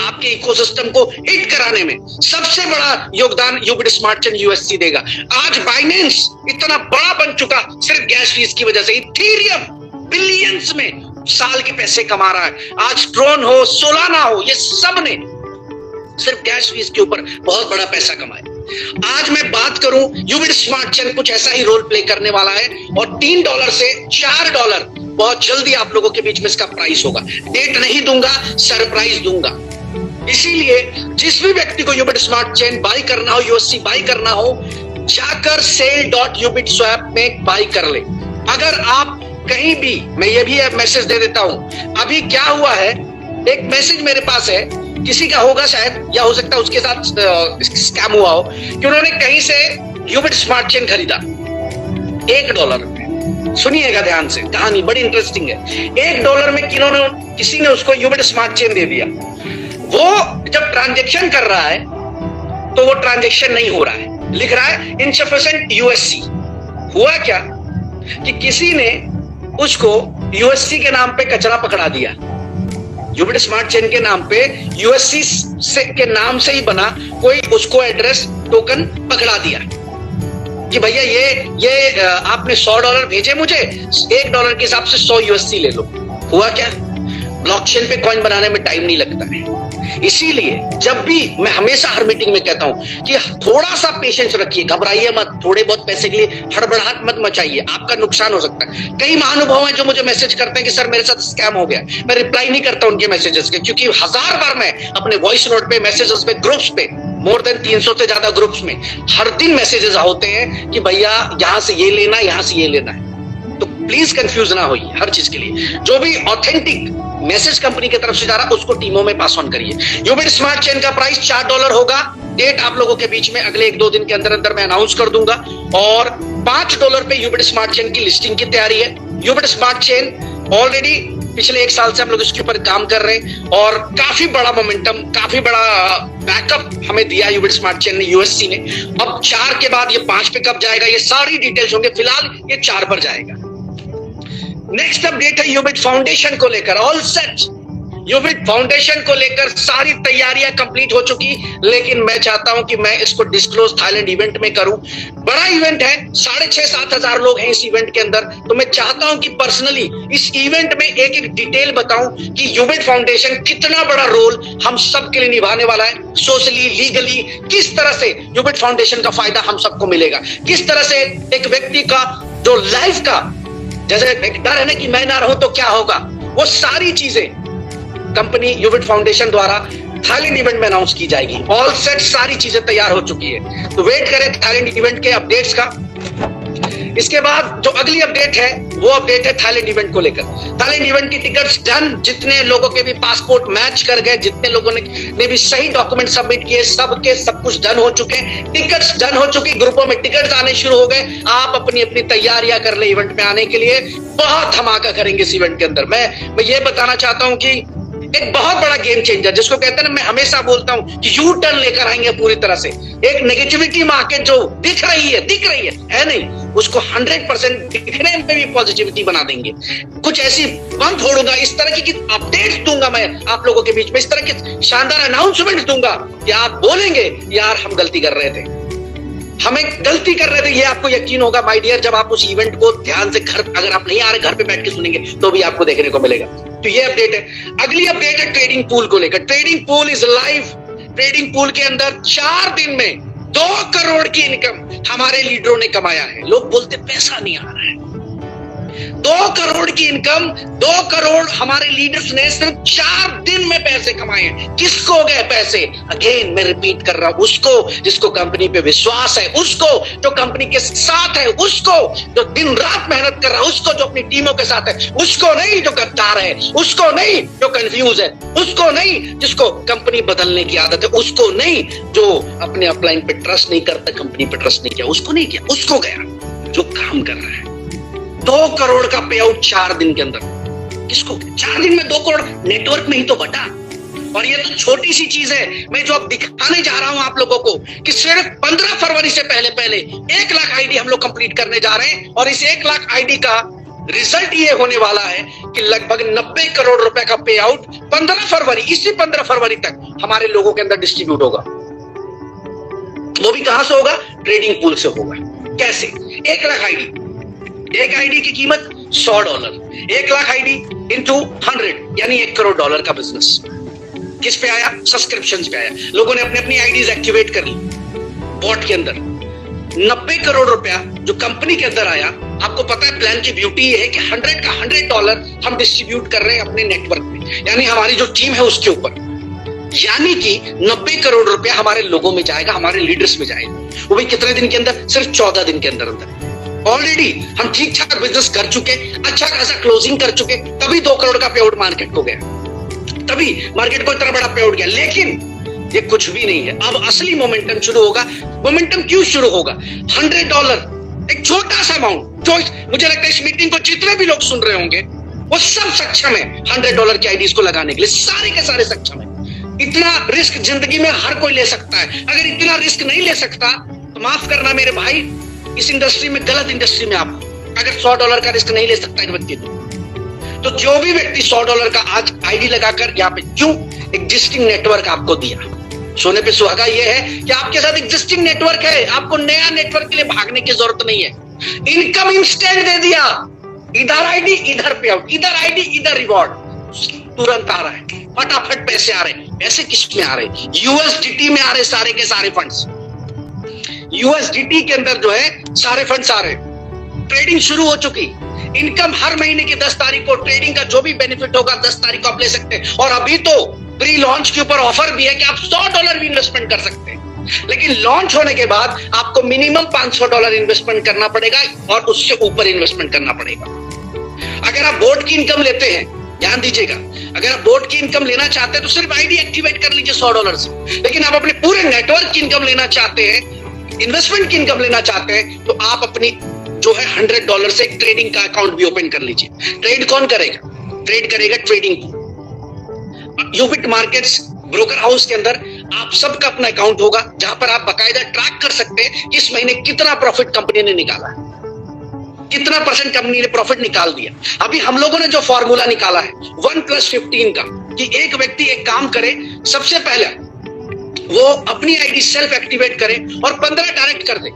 A: आपके इकोसिस्टम को हिट कराने में। सबसे बड़ा योगदान यूबिट स्मार्ट चेन यूएससी देगा। आज बाइनेंस इतना बड़ा बन चुका सिर्फ गैस फीस की वजह से। इथेरियम बिलियंस में साल के पैसे कमा रहा है। आज ट्रोन हो, सोलाना हो, ये सब ने सिर्फ गैस फीस के ऊपर बहुत बड़ा पैसा कमाया। आज मैं बात करूं, यूबिट स्मार्ट चेन कुछ ऐसा ही रोल प्ले करने वाला है और $3 से $4 बहुत जल्दी आप लोगों के बीच में इसका प्राइस होगा। डेट नहीं दूंगा, सरप्राइज दूंगा। इसीलिए जिस भी व्यक्ति को यूबिट स्मार्ट चेन बाई करना हो, यूएससी बाई करना हो, जाकर sale.ubitswap में बाई कर ले। अगर आप कहीं भी, मैं ये भी मैसेज दे देता हूं, अभी क्या हुआ है, एक मैसेज मेरे पास है, किसी का होगा शायद, या हो सकता है उसके साथ स्कैम हुआ हो, कि उन्होंने कहीं से यूबिट स्मार्ट चेन खरीदा $1। सुनिएगा ध्यान से, कहानी बड़ी इंटरेस्टिंग है। $1 में किसी ने उसको यूबिट स्मार्ट चेन दे दिया। वो जब ट्रांजेक्शन कर रहा है तो वो ट्रांजेक्शन नहीं हो रहा है, लिख रहा है इनसफिशिएंट यूएससी। हुआ क्या कि किसी ने उसको यूएससी के नाम पे कचरा पकड़ा दिया। यूबिट स्मार्ट चेन के नाम पे यूएससी से के नाम से ही बना कोई उसको एड्रेस टोकन पकड़ा दिया कि भैया ये आपने $100 भेजे मुझे, $1 के हिसाब से 100 यूएससी ले लो। हुआ क्या? ब्लॉकचेन पे कॉइन बनाने में टाइम नहीं लगता है। इसीलिए जब भी मैं हमेशा हर मीटिंग में कहता हूं कि थोड़ा सा पेशेंस रखिए, घबराइए मत, थोड़े बहुत पैसे के लिए हड़बड़ाहट मत मचाइए, आपका नुकसान हो सकता है। कई महानुभाव हैं जो मुझे मैसेज करते हैं कि सर मेरे साथ स्कैम हो गया। मैं रिप्लाई नहीं करता उनके मैसेजेस के, क्योंकि 1000 बार मैं अपने वॉइस नोट पे, मैसेजेस पे, ग्रुप्स पे, मोर देन 300 से ज्यादा ग्रुप्स में हर दिन मैसेजेस होते हैं कि भैया यहाँ से ये लेना, यहाँ से ये लेना है। तो प्लीज कंफ्यूज ना होइए हर चीज के लिए। जो भी ऑथेंटिक मैसेज कंपनी की तरफ से जा रहा है उसको टीमों में पास ऑन करिए। यूबिट स्मार्ट चेन का प्राइस $4 होगा। डेट आप लोगों के बीच में अगले 1-2 दिन के अंदर अंदर मैं अनाउंस कर दूंगा। और $5 पे यूबिट स्मार्ट चेन की लिस्टिंग की तैयारी है। यूबिट स्मार्ट चेन ऑलरेडी पिछले 1 साल से हम लोग इसके ऊपर काम कर रहे हैं और काफी बड़ा मोमेंटम, काफी बड़ा बैकअप हमें दिया यूबिट स्मार्ट चेन ने, यूएससी ने। अब 4 के बाद ये 5 पे कब जाएगा, ये सारी डिटेल्स होंगे। फिलहाल ये 4 पर जाएगा। नेक्स्ट अपडेट है यूबिट फाउंडेशन को लेकर, ऑल सेट। यूबिट फाउंडेशन को लेकर सारी तैयारियां कंप्लीट हो चुकी, लेकिन मैं चाहता हूं कि मैं इसको डिस्क्लोज थाईलैंड इवेंट में करूं। बड़ा इवेंट है, 6,500-7 हजार लोग हैं इस इवेंट के अंदर। तो मैं चाहता हूं कि पर्सनली इस इवेंट में एक एक डिटेल बताऊं कि यूबिट फाउंडेशन कितना बड़ा रोल हम सब के लिए निभाने वाला है, सोशली, लीगली। किस तरह से यूबिट फाउंडेशन का फायदा हम सबको मिलेगा, किस तरह से एक व्यक्ति का जो लाइफ का, जैसे एक डर है ना कि मैं ना रहूं तो क्या होगा, वो सारी चीजें कंपनी यूबिट फाउंडेशन द्वारा थाईलैंड इवेंट में अनाउंस की जाएगी। ऑल सेट, सारी चीजें तैयार हो चुकी है। तो वेट करें थाईलैंड इवेंट के अपडेट्स का। इसके बाद जो अगली अपडेट है वो अपडेट है थाईलैंड इवेंट को लेकर। थाईलैंड इवेंट की टिकट्स डन, जितने लोगों के भी पासपोर्ट मैच कर गए, जितने लोगों ने भी सही डॉक्यूमेंट सबमिट किए, सबके सब कुछ डन हो चुके, टिकट्स डन हो चुकी, ग्रुपों में टिकट्स आने शुरू हो गए। आप अपनी अपनी तैयारियां कर ले इवेंट में आने के लिए। बहुत धमाका करेंगे इस इवेंट के अंदर। मैं ये बताना चाहता हूं कि एक बहुत बड़ा गेम चेंजर, जिसको कहते हैं ना, मैं हमेशा बोलता हूं कि यू टर्न लेकर आएंगे पूरी तरह से। एक नेगेटिविटी मार्केट जो दिख रही है नहीं, उसको 100% दिखने में भी पॉजिटिविटी बना देंगे। कुछ ऐसी बम फोड़ूंगा, इस तरह की अपडेट्स दूंगा मैं आप लोगों के बीच में, इस तरह के शानदार अनाउंसमेंट दूंगा कि आप बोलेंगे यार हम गलती कर रहे थे, हमें गलती कर रहे थे। ये आपको यकीन होगा माय डियर, जब आप उस इवेंट को ध्यान से घर, अगर आप नहीं आ रहे घर पे बैठ के सुनेंगे तो भी आपको देखने को मिलेगा। तो ये अपडेट है। अगली अपडेट है ट्रेडिंग पूल को लेकर। Trading pool is live. Trading pool के अंदर 4 दिन में 2 करोड़ की इनकम हमारे लीडरों ने कमाया है। लोग बोलते पैसा नहीं आ रहा है, 2 करोड़ की इनकम, 2 करोड़ हमारे लीडर्स ने सिर्फ 4 दिन में पैसे कमाए हैं। किसको गए पैसे? अगेन मैं रिपीट कर रहा हूं, उसको जिसको कंपनी पे विश्वास है, उसको जो कंपनी के साथ है, उसको जो दिन रात मेहनत कर रहा है, उसको जो अपनी टीमों के साथ है, उसको नहीं जो गद्दार है, उसको नहीं जो कंफ्यूज है, उसको नहीं जिसको कंपनी बदलने की आदत है, उसको नहीं जो अपने अपलाइन पे ट्रस्ट नहीं करता, कंपनी पे ट्रस्ट नहीं किया, उसको नहीं किया, उसको गया जो काम कर रहा है। 2 करोड़ का पे आउट 4 दिन के अंदर। किसको? 4 दिन में 2 करोड़ नेटवर्क में ही तो बटा। और ये तो छोटी सी चीज है, मैं जो अब दिखाने जा रहा हूं आप लोगों को कि सिर्फ 15 फरवरी से पहले 1 लाख आईडी हम लोग कंप्लीट करने जा रहे हैं। और इस 1 लाख आईडी का रिजल्ट ये होने वाला है कि लगभग 90 करोड़ रुपए का पे आउट 15 फरवरी, इसी 15 फरवरी तक हमारे लोगों के अंदर डिस्ट्रीब्यूट होगा। वो भी कहां से होगा? ट्रेडिंग पूल से होगा। कैसे? 1 लाख आईडी, एक आईडी की कीमत $100, 1 लाख आईडी इंटू 100 यानी $1 करोड़ का बिजनेस। किस पे आया? सब्सक्रिप्शन पे आया। लोगों ने अपनी अपनी आईडीज एक्टिवेट कर ली बॉट के अंदर। 90 करोड़ रुपया जो कंपनी के अंदर आया। आपको पता है प्लान की ब्यूटी ये है कि 100 का $100 हम डिस्ट्रीब्यूट कर रहे हैं अपने नेटवर्क में, यानी हमारी जो टीम है उसके ऊपर। यानी कि 90 करोड़ रुपया हमारे लोगों में जाएगा, हमारे लीडर्स में जाएगा। वो भी कितने दिन के अंदर? सिर्फ 14 दिन के अंदर। ऑलरेडी हम ठीक ठाक बिजनेस कर चुके, अच्छा खासा क्लोजिंग कर चुके, तभी 2 करोड़ का पे आउट मार्केट को गया, तभी मार्केट को इतना बड़ा पे आउट गया। लेकिन ये कुछ भी नहीं है, अब असली मोमेंटम शुरू होगा। मोमेंटम क्यों शुरू होगा? $100 एक छोटा सा अमाउंट, जो मुझे लगता है इस मीटिंग को जितने भी लोग सुन रहे होंगे वो सब सक्षम है $100 की आईडीज को लगाने के लिए, सारे के सारे सक्षम है। इतना रिस्क जिंदगी में हर कोई ले सकता है। अगर इतना रिस्क नहीं ले सकता तो माफ करना मेरे भाई, इस इंडस्ट्री में, गलत इंडस्ट्री में आप अगर $100 का रिस्क नहीं ले सकता एक व्यक्ति तो जो भी व्यक्ति $100 का आज आईडी लगाकर यहाँ पे क्यों एग्जिस्टिंग नेटवर्क आपको दिया, सोने पे सुहागा ये है कि आपके साथ एग्जिस्टिंग नेटवर्क है, आपको नया नेटवर्क के लिए भागने की जरूरत नहीं है। इनकम इंस्टेंट दे दिया, इधर आईडी इधर पे आउट, इधर आईडी इधर रिवॉर्ड, तुरंत आ रहा है, फटाफट पैसे आ रहे हैं। पैसे किस में आ रहे हैं? यूएसडीटी में आ रहे सारे के सारे फंड्स। यूएसडीटी के अंदर जो है सारे फंड्स आ रहे हैं। ट्रेडिंग शुरू हो चुकी, इनकम हर महीने की 10 तारीख को ट्रेडिंग का जो भी बेनिफिट होगा 10 तारीख को आप ले सकते हैं। और अभी तो प्री लॉन्च के ऊपर ऑफर भी है कि आप $100 भी इन्वेस्टमेंट कर सकते हैं, लेकिन लॉन्च होने के बाद आपको मिनिमम $500 इन्वेस्टमेंट करना पड़ेगा और उससे ऊपर इन्वेस्टमेंट करना पड़ेगा। अगर आप बोर्ड की इनकम लेते हैं, ध्यान दीजिएगा, अगर आप बोर्ड की इनकम लेना चाहते हैं तो सिर्फ आईडी एक्टिवेट कर लीजिए $100 से। लेकिन आप अपने पूरे नेटवर्क की इनकम लेना चाहते हैं, इन्वेस्टमेंट की इनकम लेना चाहते हैं, तो आप अपनी जो है $100 से ट्रेडिंग का अकाउंट भी ओपन कर लीजिए। ट्रेड कौन करेगा? ट्रेड करेगा ट्रेडिंग यूबिट मार्केट्स ब्रोकर हाउस के अंदर आप सबका अपना अकाउंट होगा जहां पर आप बकायदा ट्रैक कर सकते हैं कि इस महीने कितना प्रॉफिट कंपनी ने निकाला है, कितना % कंपनी ने प्रॉफिट निकाल दिया। अभी हम लोगों ने जो फॉर्मूला निकाला है 1+15 का, कि एक व्यक्ति एक काम करे, सबसे पहले वो अपनी आईडी सेल्फ एक्टिवेट करे और 15 डायरेक्ट कर दे,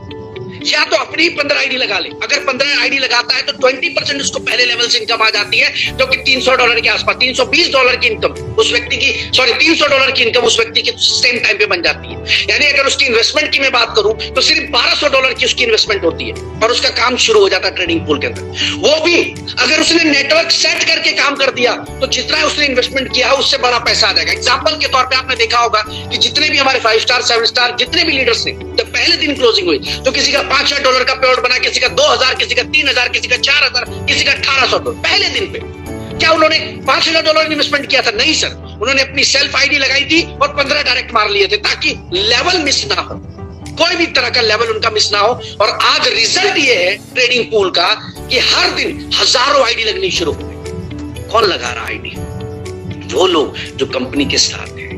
A: या तो अपनी 15 आईडी लगा ले। अगर 15 आईडी लगाता है तो 20% उसको पहले लेवल से इनकम आ जाती है, जो कि $300 के आसपास, $320 की इनकम उस व्यक्ति की, सॉरी $300 की इनकम उस व्यक्ति के सेम टाइम पे बन जाती है। यानी अगर उसकी इन्वेस्टमेंट की मैं बात करूं तो सिर्फ $1200 की उसकी इन्वेस्टमेंट होती है और उसका काम शुरू हो जाता है ट्रेडिंग पूल के अंदर। वो भी अगर उसने नेटवर्क सेट करके काम कर दिया तो जितना उसने इन्वेस्टमेंट किया है उससे बड़ा पैसा आ जाएगा। एग्जाम्पल के तौर पर आपने देखा होगा कि जितने भी हमारे 5 स्टार 7 स्टार जितने भी लीडर्स ने जब पहले दिन क्लोजिंग हुई तो किसी का $500 का पेआउट बना, किसी का 2000, किसी का 3000, किसी का 4000, किसी का $1800 पहले दिन पे। क्या उन्होंने $500 इन्वेस्टमेंट किया था? नहीं सर, उन्होंने अपनी सेल्फ आईडी लगाई थी और 15 डायरेक्ट मार लिए थे ताकि लेवल मिस ना हो, कोई भी तरह का लेवल उनका मिस ना हो। और आज रिजल्ट ये है ट्रेडिंग पूल का कि हर दिन हजारों आईडी लगनी शुरू हो गई। कौन लगा रहा आईडी? वो लोग जो कंपनी के साथ हैं,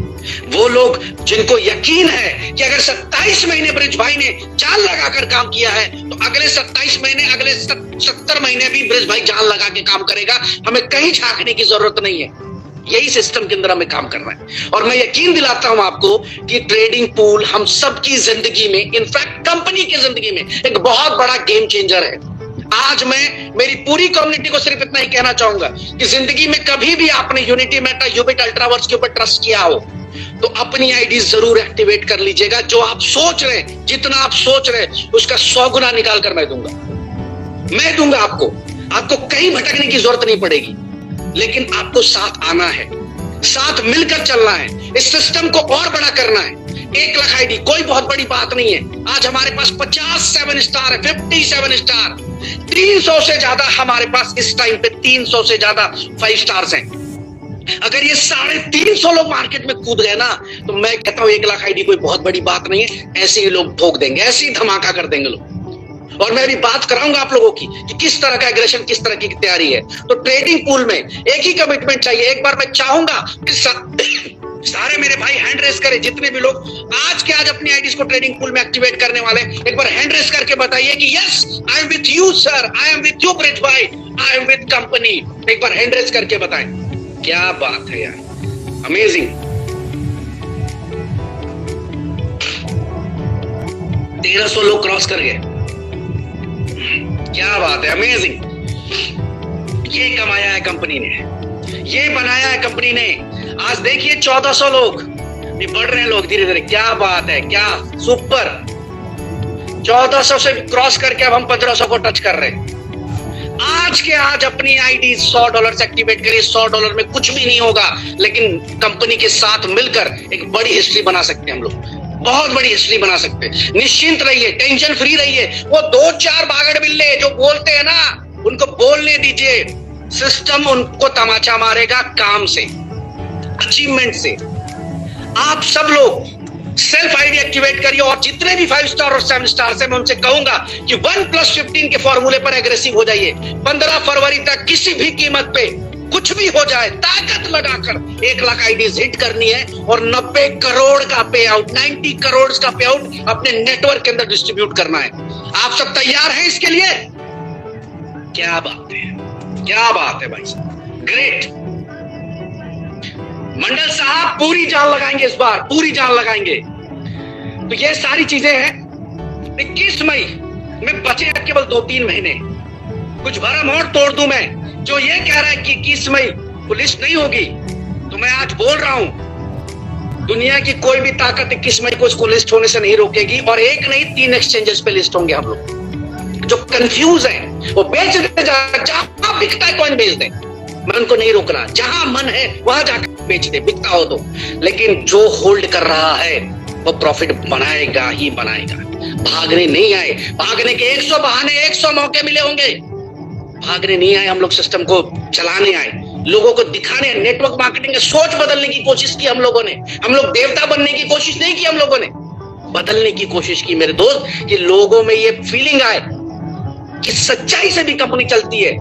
A: वो लोग जिनको यकीन है कि अगर 27 महीने ब्रिज भाई ने जान लगाकर काम किया है तो अगले 27 महीने, अगले 70 महीने भी ब्रिज भाई जान लगा के काम करेगा। हमें कहीं झांकने की जरूरत नहीं है, यही सिस्टम के अंदर हमें काम करना है। और मैं यकीन दिलाता हूं आपको कि ट्रेडिंग पूल हम सबकी जिंदगी में, इनफैक्ट कंपनी की जिंदगी में एक बहुत बड़ा गेम चेंजर है। आज मैं मेरी पूरी कम्युनिटी को सिर्फ इतना ही कहना चाहूंगा कि जिंदगी में कभी भी आपने यूनिटी मेटा, यूबिट, अल्ट्रावर्स के ऊपर ट्रस्ट किया हो तो अपनी आईडी जरूर एक्टिवेट कर लीजिएगा। जो आप सोच रहे हैं, जितना आप सोच रहे हैं उसका 100 गुना निकाल कर मैं दूंगा आपको कहीं भटकने की जरूरत नहीं पड़ेगी। लेकिन आपको साथ आना है, साथ मिलकर चलना है, इस सिस्टम को और बड़ा करना है। 1 लाख आईडी कोई बहुत बड़ी बात नहीं है। आज हमारे पास 50 7 स्टार है, 57 स्टार, 300 से ज्यादा हमारे पास इस टाइम पे 300 से ज्यादा 5 स्टार्स हैं। अगर ये 350 लोग मार्केट में कूद गए ना तो मैं कहता हूं 1 लाख आईडी कोई बहुत बड़ी बात नहीं है। ऐसे ही लोग ठोक देंगे, ऐसे ही धमाका कर देंगे लोग। और मैं अभी बात कराऊंगा आप लोगों की कि किस तरह का एग्रेशन, किस तरह की तैयारी है। तो ट्रेडिंग पूल में एक ही कमिटमेंट चाहिए। एक बार मैं चाहूंगा कि सारे मेरे भाई हैंड रेस करें, जितने भी लोग आज के आज अपनी आईडीज को ट्रेडिंग पूल में एक्टिवेट करने वाले, एक बार हैंड रेस करके बताइए कि yes I am with you sir, I am with you bridge भाई, आई एम विथ कंपनी। एक बार हैंड रेस करके बताएं। क्या बात है यार, अमेजिंग। 1300 लोग क्रॉस कर गए, क्या बात है, अमेजिंग। ये कमाया है कंपनी ने, ये बनाया है कंपनी ने। आज देखिए 1400 लोग, ये बढ़ रहे हैं लोग धीरे धीरे। क्या बात है, क्या सुपर। 1400 से क्रॉस करके अब हम 1500 को टच कर रहे हैं। आज के आज अपनी आईडी $100 से एक्टिवेट करिए। $100 में कुछ भी नहीं होगा, लेकिन कंपनी के साथ मिलकर एक बड़ी हिस्ट्री बना सकते हैं हम लोग, बहुत बड़ी हिस्ट्री बना सकते हैं। निश्चिंत रहिए, टेंशन फ्री रहिए। वो 2-4 बागड़ बिल्ले जो बोलते हैं ना, उनको बोलने दीजिए। सिस्टम उनको तमाचा मारेगा काम से, अचीवमेंट से। आप सब लोग सेल्फ आईडी एक्टिवेट करिए और जितने भी 5 स्टार और 7 स्टार से मैं उनसे कहूंगा कि 1+15 के फॉर्मूले पर एग्रेसिव हो जाइए। 15 फरवरी तक किसी भी कीमत पे कुछ भी हो जाए, ताकत लगाकर 1 लाख आईडीज हिट करनी है और 90 करोड़ का पे आउट, 90 करोड़ का पे आउट अपने नेटवर्क के अंदर डिस्ट्रीब्यूट करना है। आप सब तैयार हैं इसके लिए? क्या बात है, क्या बात है भाई साहब, ग्रेट। मंडल साहब पूरी जान लगाएंगे इस बार, पूरी जान लगाएंगे। तो ये सारी चीजें हैं। 21 मई में बचे हैं केवल 2-3 महीने। कुछ भरम और तोड़ दूं मैं। जो ये कह रहा है कि 21 मई को लिस्ट नहीं होगी, तो मैं आज बोल रहा हूं दुनिया की कोई भी ताकत 21 मई को इसको लिस्ट होने से नहीं रोकेगी। और एक नहीं 3 एक्सचेंजेस पे लिस्ट होंगे हम लोग। जो कंफ्यूज है वो बेच दे, जहां बिकता है कौन बेच दे, मैं उनको नहीं रोक रहा। जहां मन है वहां जाकर बेच दे, बिकता हो तो। लेकिन जो होल्ड कर रहा है वो प्रॉफिट बनाएगा ही बनाएगा। भागने नहीं आए, भागने के 100 बहाने, 100 मौके मिले होंगे। भागने नहीं आए हम लोग, सिस्टम को चलाने आए, लोगों को दिखाने, नेटवर्क मार्केटिंग सोच बदलने की कोशिश की हम लोगों ने। हम लोग देवता बनने की कोशिश नहीं की, हम लोगों ने बदलने की कोशिश की मेरे दोस्त, कि लोगों में ये फीलिंग आए कि सच्चाई से भी कंपनी चलती है।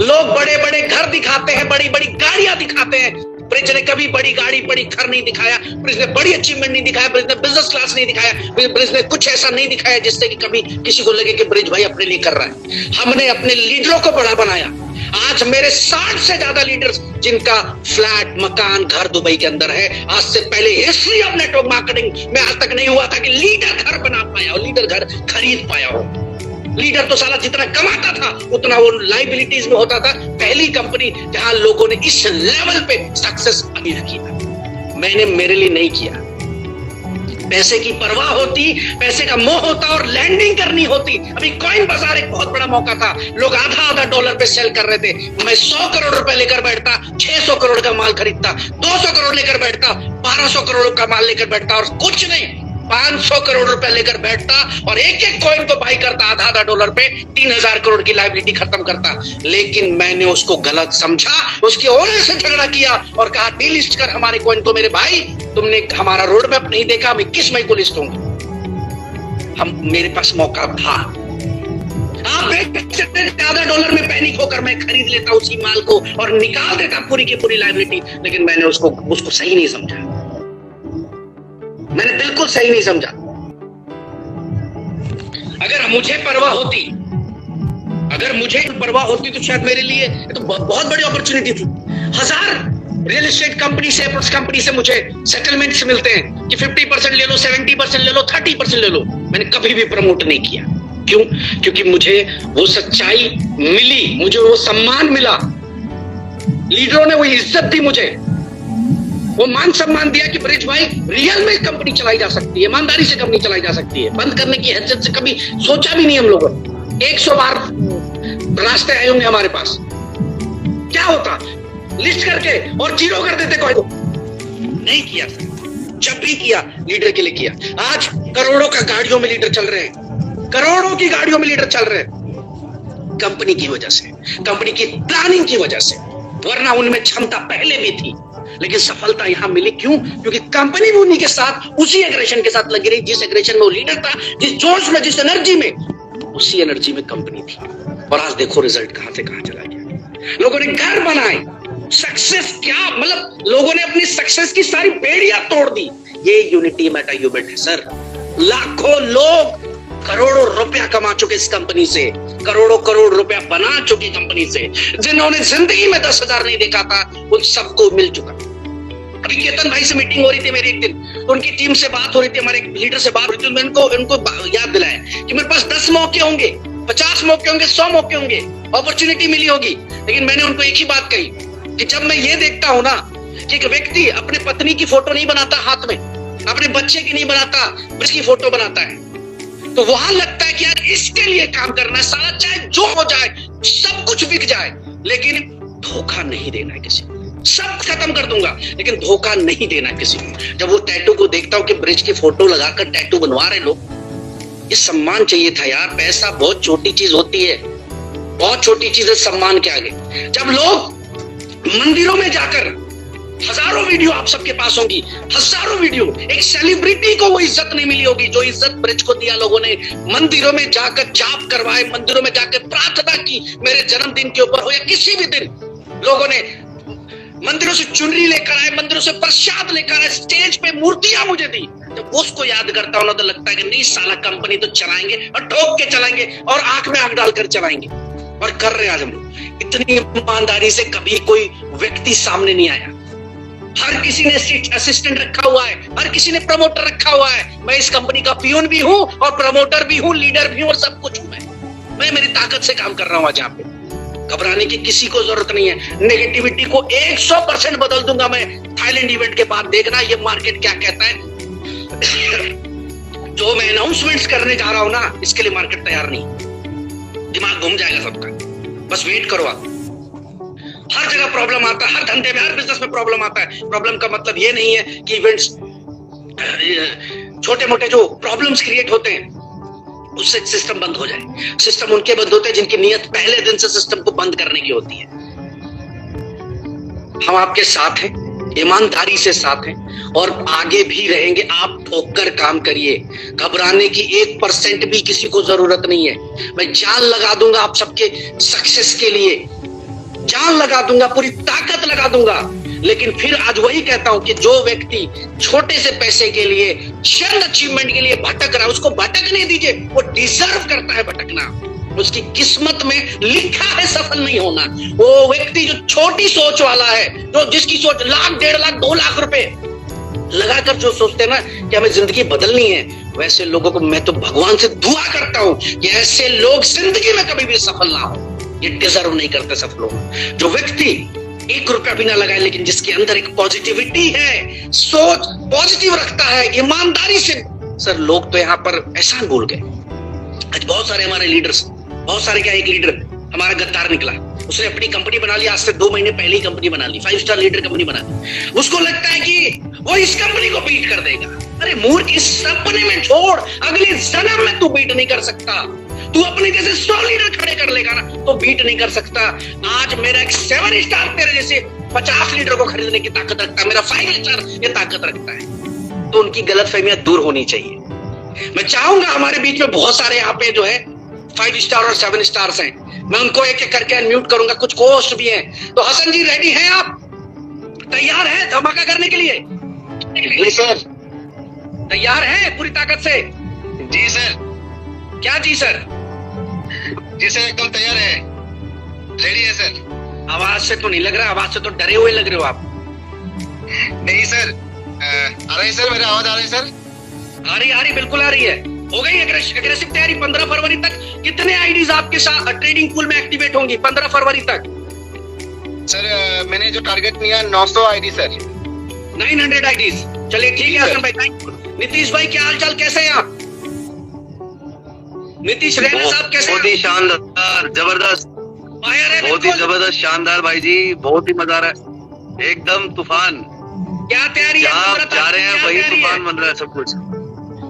A: लोग बड़े बड़े घर दिखाते हैं, बड़ी बड़ी गाड़ियां दिखाते हैं, ब्रिज ने कभी बड़ी गाड़ी बड़ी घर नहीं दिखाया, ब्रिज ने बड़ी अचीवमेंट नहीं दिखाया, ब्रिज ने बिजनेस क्लास नहीं दिखाया, ब्रिज ने कुछ ऐसा नहीं दिखाया जिससे कि कभी किसी को लगे कि ब्रिज भाई अपने लिए कर रहा है। हमने अपने लीडरों को बड़ा बनाया। आज मेरे 60 से ज्यादा लीडर्स जिनका फ्लैट मकान घर दुबई के अंदर है। आज से पहले हिस्ट्री ऑफ नेटवर्क मार्केटिंग में आज तक नहीं हुआ था कि लीडर घर बना पाया हो, लीडर घर खरीद पाया हो। लीडर तो साला जितना कमाता था उतना वो लाइबिलिटीज में होता था। पहली कंपनी जहां लोगों ने इस लेवल पे सक्सेस अमीर किया। मैंने मेरे लिए नहीं किया। पैसे की परवाह होती, पैसे का मोह होता और लैंडिंग करनी होती। अभी कॉइन बाजार एक बहुत बड़ा मौका था, लोग आधा $1 पे सेल कर रहे थे। मैं 100 करोड़ रुपए लेकर बैठता, 600 करोड़ का माल खरीदता, 200 करोड़ लेकर बैठता, 1200 करोड़ का माल लेकर बैठता और कुछ नहीं 500 करोड़ रुपए लेकर बैठता और एक एक कॉइन को बाई करता आधा $1 पे, 3000 करोड़ की लायबिलिटी खत्म करता। लेकिन मैंने उसको गलत समझा, उसके ओनर से झगड़ा किया और कहा डीलिस्ट कर हमारे कॉइन को। मेरे भाई तुमने हमारा रोड मैप नहीं देखा, मैं किस मई को लिस्ट होंगे। मेरे पास मौका था। आप ज्यादा $1 में पैनिक होकर मैं खरीद लेता उसी माल को और निकाल देता पूरी की पूरी लायबिलिटी। लेकिन मैंने उसको सही नहीं समझा। मैंने बिल्कुल सही नहीं समझा। अगर मुझे परवाह होती तो शायद मेरे लिए तो बहुत बड़ी अपॉर्चुनिटी थी। 1000 रियल एस्टेट कंपनी से कंपनी से मुझे सेटलमेंट्स मिलते हैं कि 50% ले लो, 70% ले लो, 30% ले लो। मैंने कभी भी प्रमोट नहीं किया। क्यों? क्योंकि मुझे वो सच्चाई मिली, मुझे वो सम्मान मिला, लीडरों ने वो इज्जत दी, मुझे वो मान सम्मान दिया कि ब्रिज भाई रियल में कंपनी चलाई जा सकती है, ईमानदारी से कंपनी चलाई जा सकती है। बंद करने की हैसियत से कभी सोचा भी नहीं हम लोगों ने। 100 बार रास्ते आए होंगे हमारे पास। क्या होता? लिस्ट करके और जीरो कर देते कोई। नहीं किया सर। जब भी किया लीडर के लिए किया। आज करोड़ों का गाड़ियों में लीडर चल रहे हैं, करोड़ों की गाड़ियों में लीडर चल रहे हैं कंपनी की वजह से, कंपनी की प्लानिंग की वजह से। वरना उनमें क्षमता पहले भी थी लेकिन सफलता यहां मिली। क्यों? क्योंकि कंपनी भी उन्हीं के साथ उसी एग्रेशन के साथ लगी रही, जिस एग्रेशन में वो लीडर था, जिस जोश में, जिस एनर्जी में, उसी एनर्जी में कंपनी थी। और आज देखो रिजल्ट कहां से कहां चला गया। लोगों ने घर बनाए, सक्सेस क्या मतलब लोगों ने अपनी सक्सेस की सारी बेड़ियां तोड़ दी। ये यूनिटी मेटा यूनिट है सर। लाखों लोग करोड़ों रुपया कमा चुके इस कंपनी से, करोड़ों करोड़ रुपया बना चुकी कंपनी से। जिन्होंने जिंदगी में 10,000 नहीं देखा था उन सबको मिल चुका। अभी केतन भाई से मीटिंग हो रही थी मेरी एक दिन, तो उनकी टीम से बात हो रही थी, हमारे लीडर से बात हो रही थी। मैंने उनको याद दिलाया कि मेरे पास 10 मौके होंगे, 50 मौके होंगे, 100 मौके होंगे, अपॉर्चुनिटी मिली होगी। लेकिन मैंने उनको एक ही बात कही कि जब मैं ये देखता हूं ना कि एक व्यक्ति अपने पत्नी की फोटो नहीं बनाता हाथ में, अपने बच्चे की नहीं बनाता, उसकी फोटो बनाता है, तो वहां लगता है कि यार इसके लिए काम करना है। साला चाहे जो हो जाए, सब कुछ बिक जाए, लेकिन धोखा नहीं देना है किसी को। सब खत्म कर दूंगा लेकिन धोखा नहीं देना है किसी को। जब वो टैटू को देखता हूं कि ब्रिज की फोटो लगाकर टैटू बनवा रहे लोग, ये सम्मान चाहिए था यार। पैसा बहुत छोटी चीज होती है, बहुत छोटी चीज है सम्मान के आगे। जब लोग मंदिरों में जाकर, हजारों वीडियो आप सबके पास होंगी, हजारों वीडियो, एक सेलिब्रिटी को वो इज्जत नहीं मिली होगी जो इज्जत ब्रिज को दिया। लोगों ने मंदिरों में जाकर जाप करवाए, मंदिरों में जाकर प्रार्थना की, मेरे जन्मदिन के ऊपर हो या किसी भी दिन। लोगों ने मंदिरों से चुनरी लेकर आए, मंदिरों से प्रसाद लेकर आए, स्टेज पे मूर्तियां मुझे दी। जब उसको याद करता हूं ना तो लगता है कि नहीं साला कंपनी तो चलाएंगे और ठोक के चलाएंगे और आंख में आंख डालकर चलाएंगे। और कर रहे हैं आज हम लोग। इतनी ईमानदारी से कभी कोई व्यक्ति सामने नहीं आया। हर किसी ने असिस्टेंट रखा हुआ है, हर किसी ने प्रमोटर रखा हुआ है। मैं इस कंपनी का पियून भी हूं और प्रमोटर भी हूं, लीडर भी हूं और सब कुछ हूं। मैं मेरी ताकत से काम कर रहा हूं आज यहाँ पे। घबराने की किसी को जरूरत नहीं है। नेगेटिविटी को 100% बदल दूंगा मैं। थाईलैंड इवेंट के बाद देखना ये मार्केट क्या कहता है। जो मैं अनाउंसमेंट्स करने जा रहा हूं ना, इसके लिए मार्केट तैयार नहीं। दिमाग घूम जाएगा सबका। बस वेट करो आप। हर जगह प्रॉब्लम आता है, हर धंधे में, हर बिजनेस में प्रॉब्लम आता है। प्रॉब्लम का मतलब ये नहीं है कि इवेंट्स, छोटे मोटे जो प्रॉब्लम्स क्रिएट होते हैं उससे सिस्टम बंद हो जाए। सिस्टम उनके बंद होते हैं जिनकी नियत पहले दिन से सिस्टम को बंद करने की होती है। हम आपके साथ हैं, ईमानदारी से साथ हैं और आगे भी रहेंगे। आप ठोकर काम करिए, घबराने की 1% भी किसी को जरूरत नहीं है। मैं जान लगा दूंगा आप सबके सक्सेस के लिए, जान लगा दूंगा, पूरी ताकत लगा दूंगा। लेकिन फिर आज वही कहता हूं कि जो व्यक्ति छोटे से पैसे के लिए, चंद अचीवमेंट के लिए भटक रहा है, उसको भटकने दीजिए। वो डिजर्व करता है भटकना, उसकी किस्मत में लिखा है सफल नहीं होना। वो व्यक्ति जो छोटी सोच वाला है, जो जिसकी सोच लाख, 1.5 लाख, 2 लाख रुपए लगाकर जो सोचते हैं ना कि हमें जिंदगी बदलनी है, वैसे लोगों को मैं तो भगवान से दुआ करता हूं कि ऐसे लोग जिंदगी में कभी भी सफल ना हो। ये डिजर्व नहीं करते सफल लोग। जो व्यक्ति 1 रुपया भी ना लगाए, लेकिन जिसके अंदर एक पॉजिटिविटी है, सोच पॉजिटिव रखता है, ईमानदारी से। सर लोग तो यहाँ पर एहसान भूल गए। आज बहुत सारे हमारे लीडर्स, बहुत सारे क्या, एक लीडर हमारा गद्दार निकला, उसने अपनी कंपनी बना ली, आज से 2 महीने पहले ही कंपनी बना ली, 5 स्टार लीडर कंपनी बना ली। उसको लगता है कि वो इस कंपनी को बीट कर देगा। अरे मूर्ख, इस सपने में छोड़, अगले जन्म में तू बीट नहीं कर सकता। तू अपने जैसे 100 लीडर खड़े कर लेगा ना तो बीट नहीं कर सकता। आज मेरा एक 7 स्टार तेरे जैसे 50 लीडर को खरीदने की ताकत रखता है, मेरा 5 स्टार ये ताकत रखता है। तो उनकी गलतफहमियां दूर होनी चाहिए। मैं चाहूंगा हमारे बीच में बहुत सारे यहाँ पे जो है 5 स्टार और 7 स्टार्स हैं, मैं उनको एक एक करके अनम्यूट करूंगा। कुछ कोस्ट भी हैं। तो हसन जी रेडी हैं आप? तैयार हैं धमाका करने के लिए?
B: जी सर।
A: तैयार हैं पूरी ताकत से?
B: जी सर।
A: क्या जी सर?
B: जी सर एकदम तैयार है, रेडी है सर।
A: आवाज से तो नहीं लग रहा, आवाज से तो डरे हुए लग रहे हो आप।
B: नहीं सर, आ रही सर, मेरी आवाज आ रही सर?
A: आ रही बिल्कुल आ रही है। हो गई अग्रेसिव तैयारी? 15 फरवरी तक कितने आईडीज आपके साथ ट्रेडिंग पूल में एक्टिवेट होंगी 15 फरवरी तक?
B: सर मैंने जो टारगेट लिया 900 आईडी सर।
A: 900 आईडीज। चलिए ठीक है हसन भाई, थैंक यू। नीतीश भाई क्या हाल चाल, कैसे हैं आप? नीतीश रैना साहब कैसे हैं?
C: बहुत ही शानदार, जबरदस्त, बहुत ही जबरदस्त, शानदार भाई जी, बहुत ही मजा आ रहा है, एकदम तूफान।
A: क्या तैयारी है?
C: जहाँ आप जा रहे हैं वही तूफान बन रहा है सब कुछ।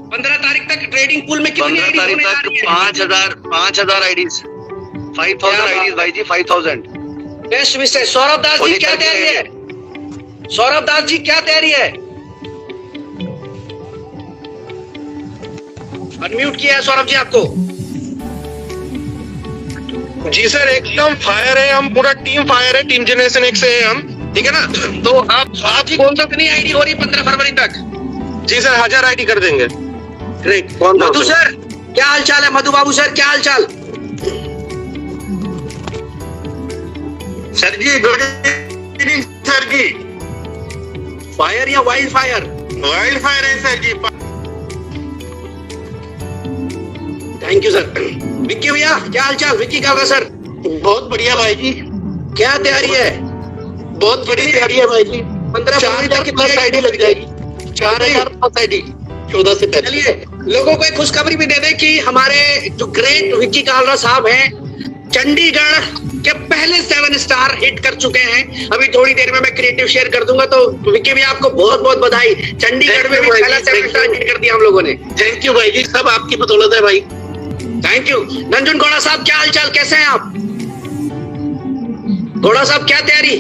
A: 15 तारीख तक ट्रेडिंग पूल में कितनी
C: 15 तारीख तक 5,000 आईडीज, 5,000 आईडीज भाई जी, 5,000।
A: बेस्ट विषय। सौरभ दास जी क्या तैयारी है? सौरभ दास जी क्या तैयारी है? अनम्यूट किया है सौरभ जी आपको।
B: जी सर एकदम फायर है, हम पूरा टीम फायर है, टीम जनरेशन 1 से है हम, ठीक है ना? तो आप
A: कौन सा कितनी आईडी हो रही 15 फरवरी तक?
B: जी सर 1000 आईडी कर देंगे।
A: ग्रेट। मधु सर क्या हाल चाल है? मधु बाबू सर क्या हाल चाल?
B: Sir ji good evening sir ji.
A: Fire या वाइल्ड फायर?
B: वाइल्ड फायर है sir ji.
A: Thank you sir. Vicky भैया क्या हाल चाल? विक्की कालरा सर।
B: बहुत बढ़िया भाई जी।
A: क्या तैयारी है?
B: बहुत बड़ी तैयारी है भाई जी।
A: 15 फरवरी तक कितनी
B: आईडी लग जाएगी? 4000 आईडी 14 से पहले।
A: चलिए लोगों को एक खुशखबरी भी दे दें कि हमारे जो ग्रेट विक्की कालरा साहब हैं, चंडीगढ़ के पहले 7 स्टार हिट कर चुके हैं। अभी थोड़ी देर में मैं क्रिएटिव शेयर कर दूंगा। तो विक्की भी आपको बहुत बहुत बधाई। चंडीगढ़ में भी पहला 7 स्टार हिट कर दिया हम लोगों ने।
B: थैंक यू भाई जी, सब आपकी बदौलत है भाई।
A: Thank you. नंजुन गौड़ा साहब क्या हाल चाल, कैसे हैं आप? गौड़ा साहब क्या तैयारी?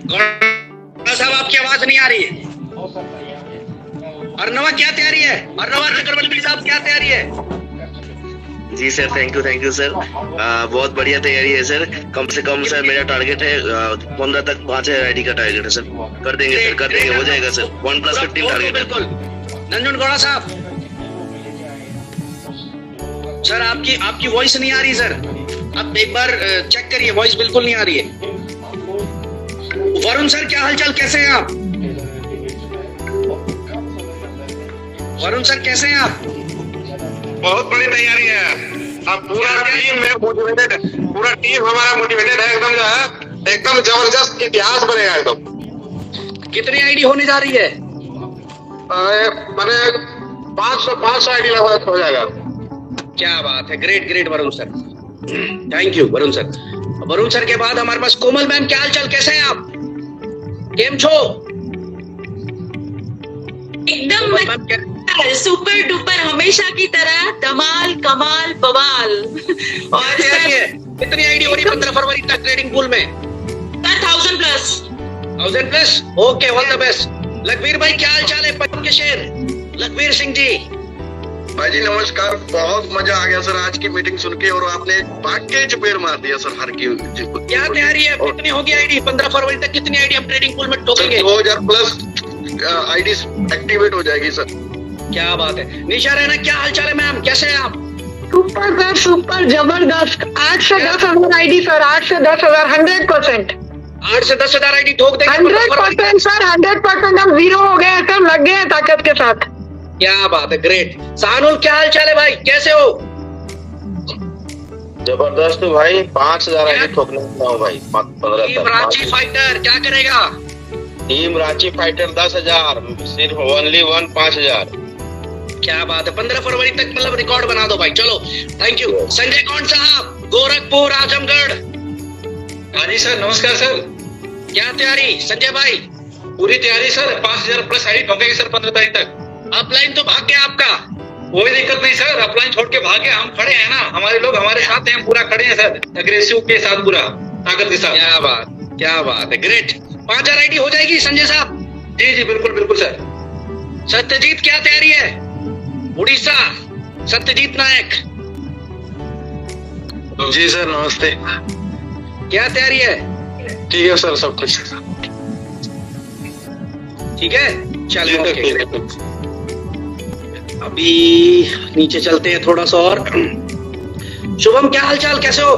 A: गौड़ा साहब आपकी आवाज नहीं आ रही है। अर्नवा क्या तैयारी है? अर्नवा चक्रवर्ती साहब क्या तैयारी है?
C: जी सर थैंक यू सर, बहुत बढ़िया तैयारी है सर। कम से कम सर मेरा टारगेट है 15 तक 5,000 आईडी का टारगेट है सर। कर देंगे सर, कर देंगे, हो जाएगा सर। 1+15 टारगेट है।
A: बिल्कुल। नंजुन गौड़ा साहब सर आपकी वॉइस नहीं आ रही सर, आप एक बार चेक करिए, वॉइस बिल्कुल नहीं आ रही है। वरुण सर क्या हालचाल, कैसे हैं आप? वरुण सर कैसे हैं आप?
B: बहुत बड़ी तैयारी है। अब पूरा टीम में मोटिवेटेड, पूरा टीम हमारा मोटिवेटेड है एकदम, जो है एकदम जबरदस्त इतिहास बनेगा एकदम।
A: कितनी आईडी होने जा रही है?
B: मैंने 500 आईडी लगभग हो जाएगा।
A: क्या बात है, great great Varun sir, thank you Varun sir. Varun sir के बाद हमारे पास कोमल मैम, क्या हालचाल, कैसे हैं आप? केम छो?
D: एकदम सुपर डुपर, हमेशा की तरह धमाल कमाल बवाल।
A: और कितनी आईडी हो रही 15 फरवरी तक ट्रेडिंग पूल में?
D: 1000 plus.
A: 1000 plus, okay, all the best. Lakhvir भाई क्या हाल चाल है? पंजाब के शेर लखवीर सिंह जी,
E: भाई जी नमस्कार, बहुत मजा आ गया सर आज की मीटिंग सुन के, और आपने भाग के चपेड़ मार दिया सर हर की।
A: क्या तैयारी है? कितनी होगी आईडी? 15 फरवरी तक कितनी आईडी हम ट्रेडिंग पूल में ठोकेंगे?
E: 2000 प्लस आईडी एक्टिवेट हो जाएगी सर।
A: क्या बात है। निशा रैना, क्या हालचाल है मैम, कैसे हैं आप?
F: सुपर सर, सुपर जबरदस्त। 8 से 10,000 आईडी सर, 8 से 10,000 100%।
A: 8 से 10,000 आईडी ठोक देंगे
F: 100% सर, 100% हम जीरो हो गए हैं सर, लग गए हैं ताकत के साथ।
A: क्या बात है, ग्रेट। सानुल, क्या हालचाल है भाई, कैसे हो?
B: जबरदस्त भाई, 5,000 आईडी ठोकने वाला हूँ भाई। 15
A: टीम रांची फाइटर क्या करेगा?
B: टीम रांची फाइटर 10,000, सिर्फ ओनली 5,000।
A: क्या बात है, 15 फरवरी तक मतलब रिकॉर्ड बना दो भाई। चलो, थैंक यू। संजय कौन साहब, गोरखपुर, आजमगढ़।
G: हाँ जी सर, नमस्कार सर।
A: क्या तैयारी संजय भाई?
G: पूरी तैयारी सर, 5,000 प्लस आईडी ठोकेंगे सर 15 तारीख तक।
A: अपलाइन तो भाग गया आपका।
G: कोई दिक्कत नहीं सर, अपलाइन छोड़ के भागे, हम खड़े हैं ना, हमारे लोग हमारे साथ हैं, पूरा खड़े हैं सर, एग्रेसिव के साथ, पूरा ताकत के साथ।
A: क्या बात है, ग्रेट। 5,000 आईडी हो जाएगी संजय साहब?
G: जी जी बिल्कुल बिल्कुल सर।
A: सत्यजीत, क्या तैयारी है? उड़ीसा, सत्यजीत नायक।
E: जी सर नमस्ते।
A: क्या तैयारी है?
E: ठीक है सर, सब कुछ
A: ठीक है, चलो
E: ठीक
A: ओके।
E: है।
A: अभी नीचे चलते हैं थोड़ा सा और। शुभम, क्या हालचाल, कैसे हो?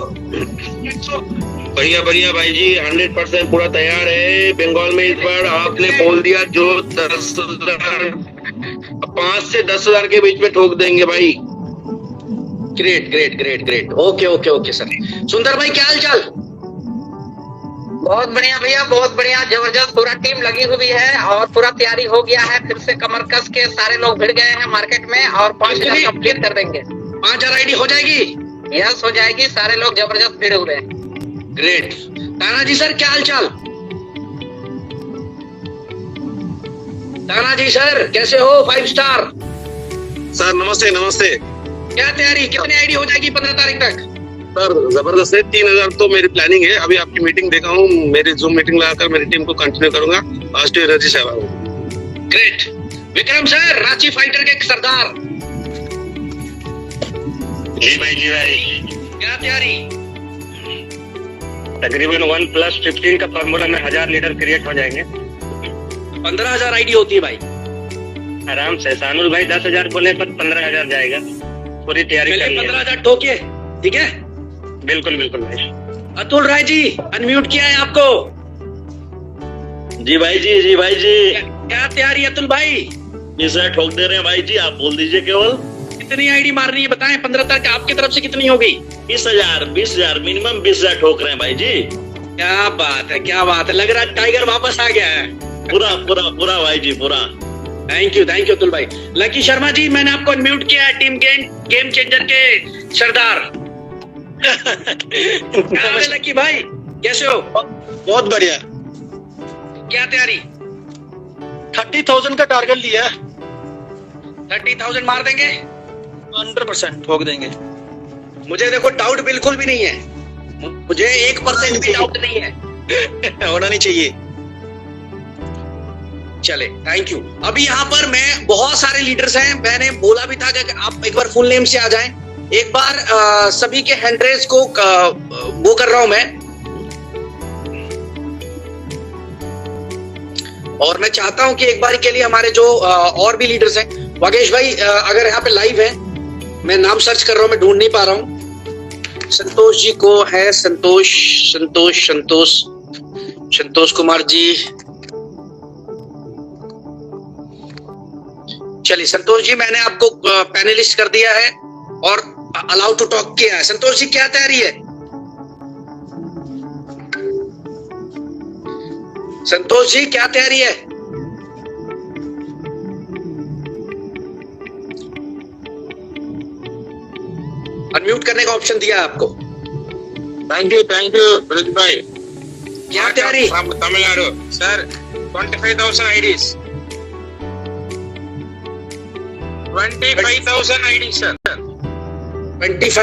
C: बढ़िया बढ़िया भाई जी, 100% पूरा तैयार है। बंगाल में इस बार आपने बोल दिया जो 10,000, 5 से 10,000 के बीच में ठोक देंगे भाई।
A: Great great great great, okay okay okay sir. सुंदर भाई, क्या हालचाल?
H: बहुत बढ़िया भैया, बहुत बढ़िया, जबरदस्त। पूरा टीम लगी हुई है और पूरा तैयारी हो गया है। फिर से कमर कस के सारे लोग भिड़ गए हैं मार्केट में, और 5,000 कंप्लीट कर देंगे।
A: 5,000 आईडी हो जाएगी?
H: यस, हो जाएगी। सारे लोग जबरदस्त भिड़े हुए हैं।
A: ग्रेट। तानाजी सर, क्या हालचाल? तानाजी सर, कैसे हो? 5 स्टार।
B: सर नमस्ते नमस्ते।
A: क्या तैयारी, कितनी आईडी हो जाएगी 15 तारीख तक?
B: सर जबरदस्त है, 3,000 तो मेरी प्लानिंग है। अभी आपकी मीटिंग देखा हूँ, मेरी जूम मीटिंग लगाकर मेरी टीम को कंटिन्यू करूंगा। पॉजिटिव एनर्जी से आया हूँ।
A: Great. Vikram sir, Ranchi fighter के सरदार।
B: जी भाई, जी भाई।
A: क्या तैयारी?
I: तकरीबन 1+15 का फॉर्मूला में 1,000 लीटर क्रिएट हो जाएंगे।
A: 15,000 आईडी होती है भाई।
I: आराम से। सानुल भाई 10,000 बोले पर 15,000 जाएगा। पूरी तैयारी
A: पहले
I: करनी है।
A: 15,000 ठोके, ठीक है?
I: बिल्कुल बिल्कुल भाई।
A: अतुल राय जी, अनम्यूट किया है आपको।
C: जी भाई जी, जी भाई जी।
A: क्या तैयारी है अतुल भाई?
C: जी सर, ठोक दे रहे हैं भाई जी, आप बोल दीजिए केवल।
A: कितनी आईडी मारनी है बताएं? 15 तारीख आपकी तरफ से कितनी होगी?
C: 20,000 मिनिमम 20,000 ठोक रहे हैं भाई जी।
A: क्या बात है, क्या बात है। लग रहा है टाइगर वापस आ गया है।
C: पूरा पूरा पूरा भाई जी, पूरा।
A: थैंक यू अतुल भाई। लकी शर्मा जी, मैंने आपको अनम्यूट किया है, टीम गेम चेंजर के सरदार। क्या हाल है लकी भाई, कैसे हो?
E: बहुत बढ़िया।
A: क्या तैयारी?
E: 30,000 का टारगेट लिया है।
A: 30,000 मार देंगे?
E: 100% ठोक देंगे।
A: मुझे देखो डाउट बिल्कुल भी नहीं है, मुझे 1% भी डाउट नहीं है।
E: होना नहीं चाहिए।
A: चले, थैंक यू। अभी यहाँ पर मैं, बहुत सारे लीडर्स हैं, मैंने बोला भी था कि आप एक बार फुल नेम से आ जाएं। एक बार सभी के हैंड रेज को वो कर रहा हूं मैं, और मैं चाहता हूं कि एक बार के लिए हमारे जो और भी लीडर्स हैं, वागेश भाई अगर यहाँ पे लाइव है, मैं नाम सर्च कर रहा हूं, मैं ढूंढ नहीं पा रहा हूं। संतोष जी को है, संतोष संतोष संतोष संतोष कुमार जी। चलिए संतोष जी, मैंने आपको पैनलिस्ट कर दिया है और अलाउ टू टॉक किया है। संतोष जी, क्या तैयारी है? संतोष जी, क्या तैयारी है? अनम्यूट करने का ऑप्शन दिया है आपको।
B: थैंक यू ब्रज भाई।
A: क्या तैयारी?
B: Tamil Nadu sir, 25,000 IDs. 25,000 ID sir.
A: 25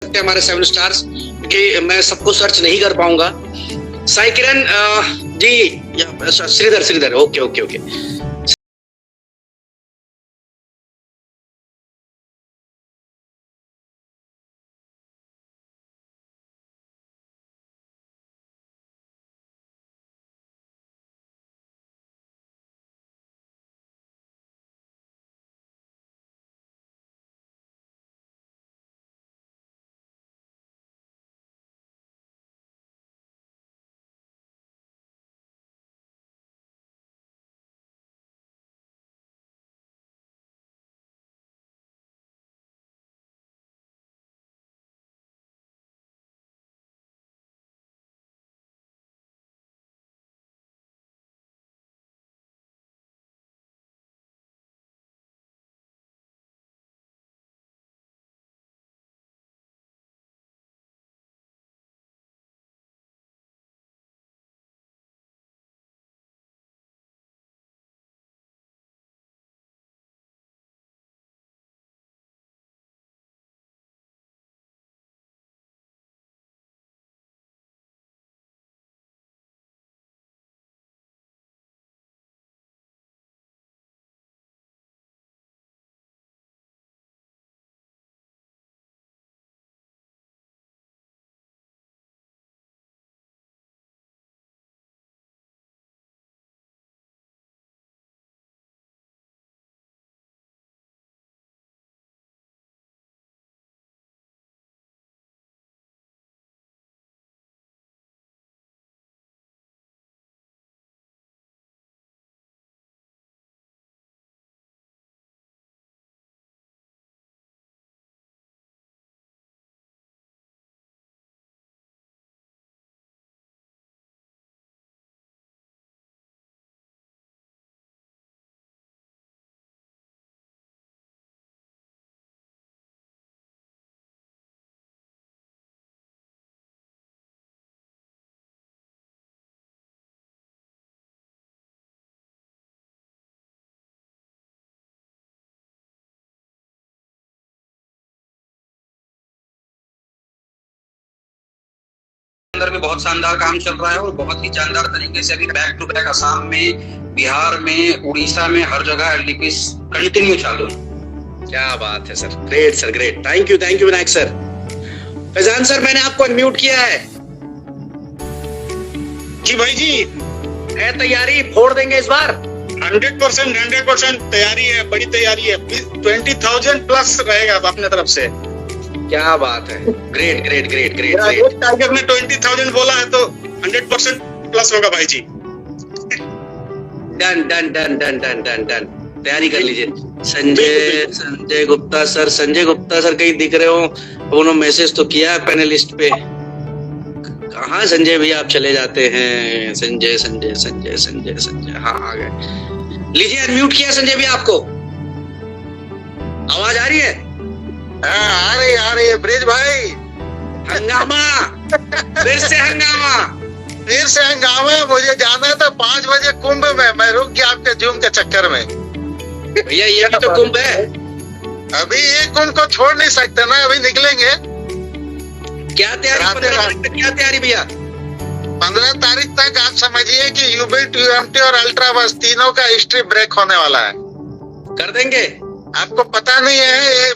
A: सकते हैं हमारे 7 स्टार्स, कि मैं सबको सर्च नहीं कर पाऊंगा। साई किरण जी, श्रीधर, ओके।
J: अंदर में बहुत शानदार काम चल रहा है और बहुत ही शानदार तरीके से अभी बैक टू बैक असम में, बिहार में, उड़ीसा में, हर जगह एलडीपी कंटिन्यू चालू है।
A: क्या बात है sir, great sir, great. Thank you Vinayak sir. Faizan sir, मैंने आपको अनम्यूट किया है।
B: जी भाई जी,
A: है तैयारी, फोड़ देंगे इस बार?
B: 100% तैयारी है, बड़ी तैयारी है। 20,000 प्लस रहेगा अपने तरफ से।
A: क्या बात है, ग्रेट।
B: टाइगर ने 20,000 बोला है तो 100% प्लस होगा भाई जी।
A: डन। तैयारी कर लीजिए। संजय गुप्ता सर कहीं दिख रहे हो? उन्होंने मैसेज तो किया है पैनलिस्ट पे। कहाँ संजय भैया आप चले जाते हैं? संजय, हाँ आ गए। लीजिए, अनम्यूट किया संजय भैया आपको। आवाज आ रही है?
E: आ रही है ब्रिज भाई।
A: हंगामा, फिर से हंगामा।
E: मुझे जाना था 5 बजे कुंभ में, मैं रुक गया आपके जूम के चक्कर में।
A: भैया ये भी तो कुंभ है।
E: अभी ये कुंभ को छोड़ नहीं सकते ना, अभी निकलेंगे।
A: क्या तैयारी भैया?
E: 15 तारीख तक आप समझिए कि यूबिट, यूएमटी और अल्ट्रा बस तीनों का हिस्ट्री ब्रेक होने वाला है।
A: कर देंगे।
E: आपको पता नहीं है, ये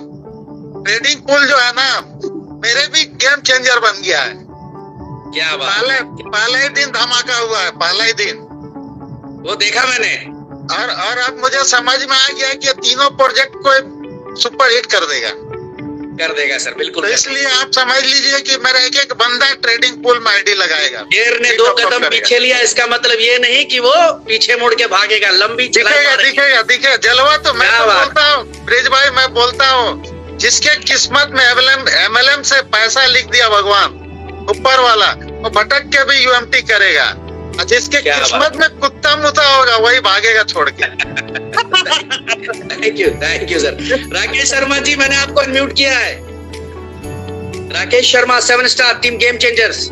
E: ट्रेडिंग पूल जो है ना, मेरे भी गेम चेंजर बन गया है।
A: क्या बात?
E: पहले ही दिन धमाका हुआ है, पहला ही दिन।
A: वो देखा मैंने।
E: और अब मुझे समझ में आ गया कि तीनों प्रोजेक्ट को सुपर हिट कर देगा
A: सर, बिल्कुल।
E: तो इसलिए आप समझ लीजिए कि मेरा एक बंदा ट्रेडिंग पूल में आईडी लगाएगा।
A: शेर ने 2 कदम पीछे लिया, इसका मतलब ये नहीं कि वो पीछे मुड़ के भागेगा। लंबी
E: दिखेगा जलवा। तो मैं तो बोलता हूँ ब्रिज भाई, मैं बोलता हूँ, जिसके किस्मत में MLM से पैसा लिख दिया भगवान ऊपर वाला, वो भटक के भी यूएमटी करेगा। और जिसके किस्मत में कुत्ता मुता होगा, वही भागेगा छोड़ के।
A: Thank you sir. Rakesh Sharma ji, मैंने आपको अनम्यूट किया है। Rakesh Sharma, 7 star team game changers.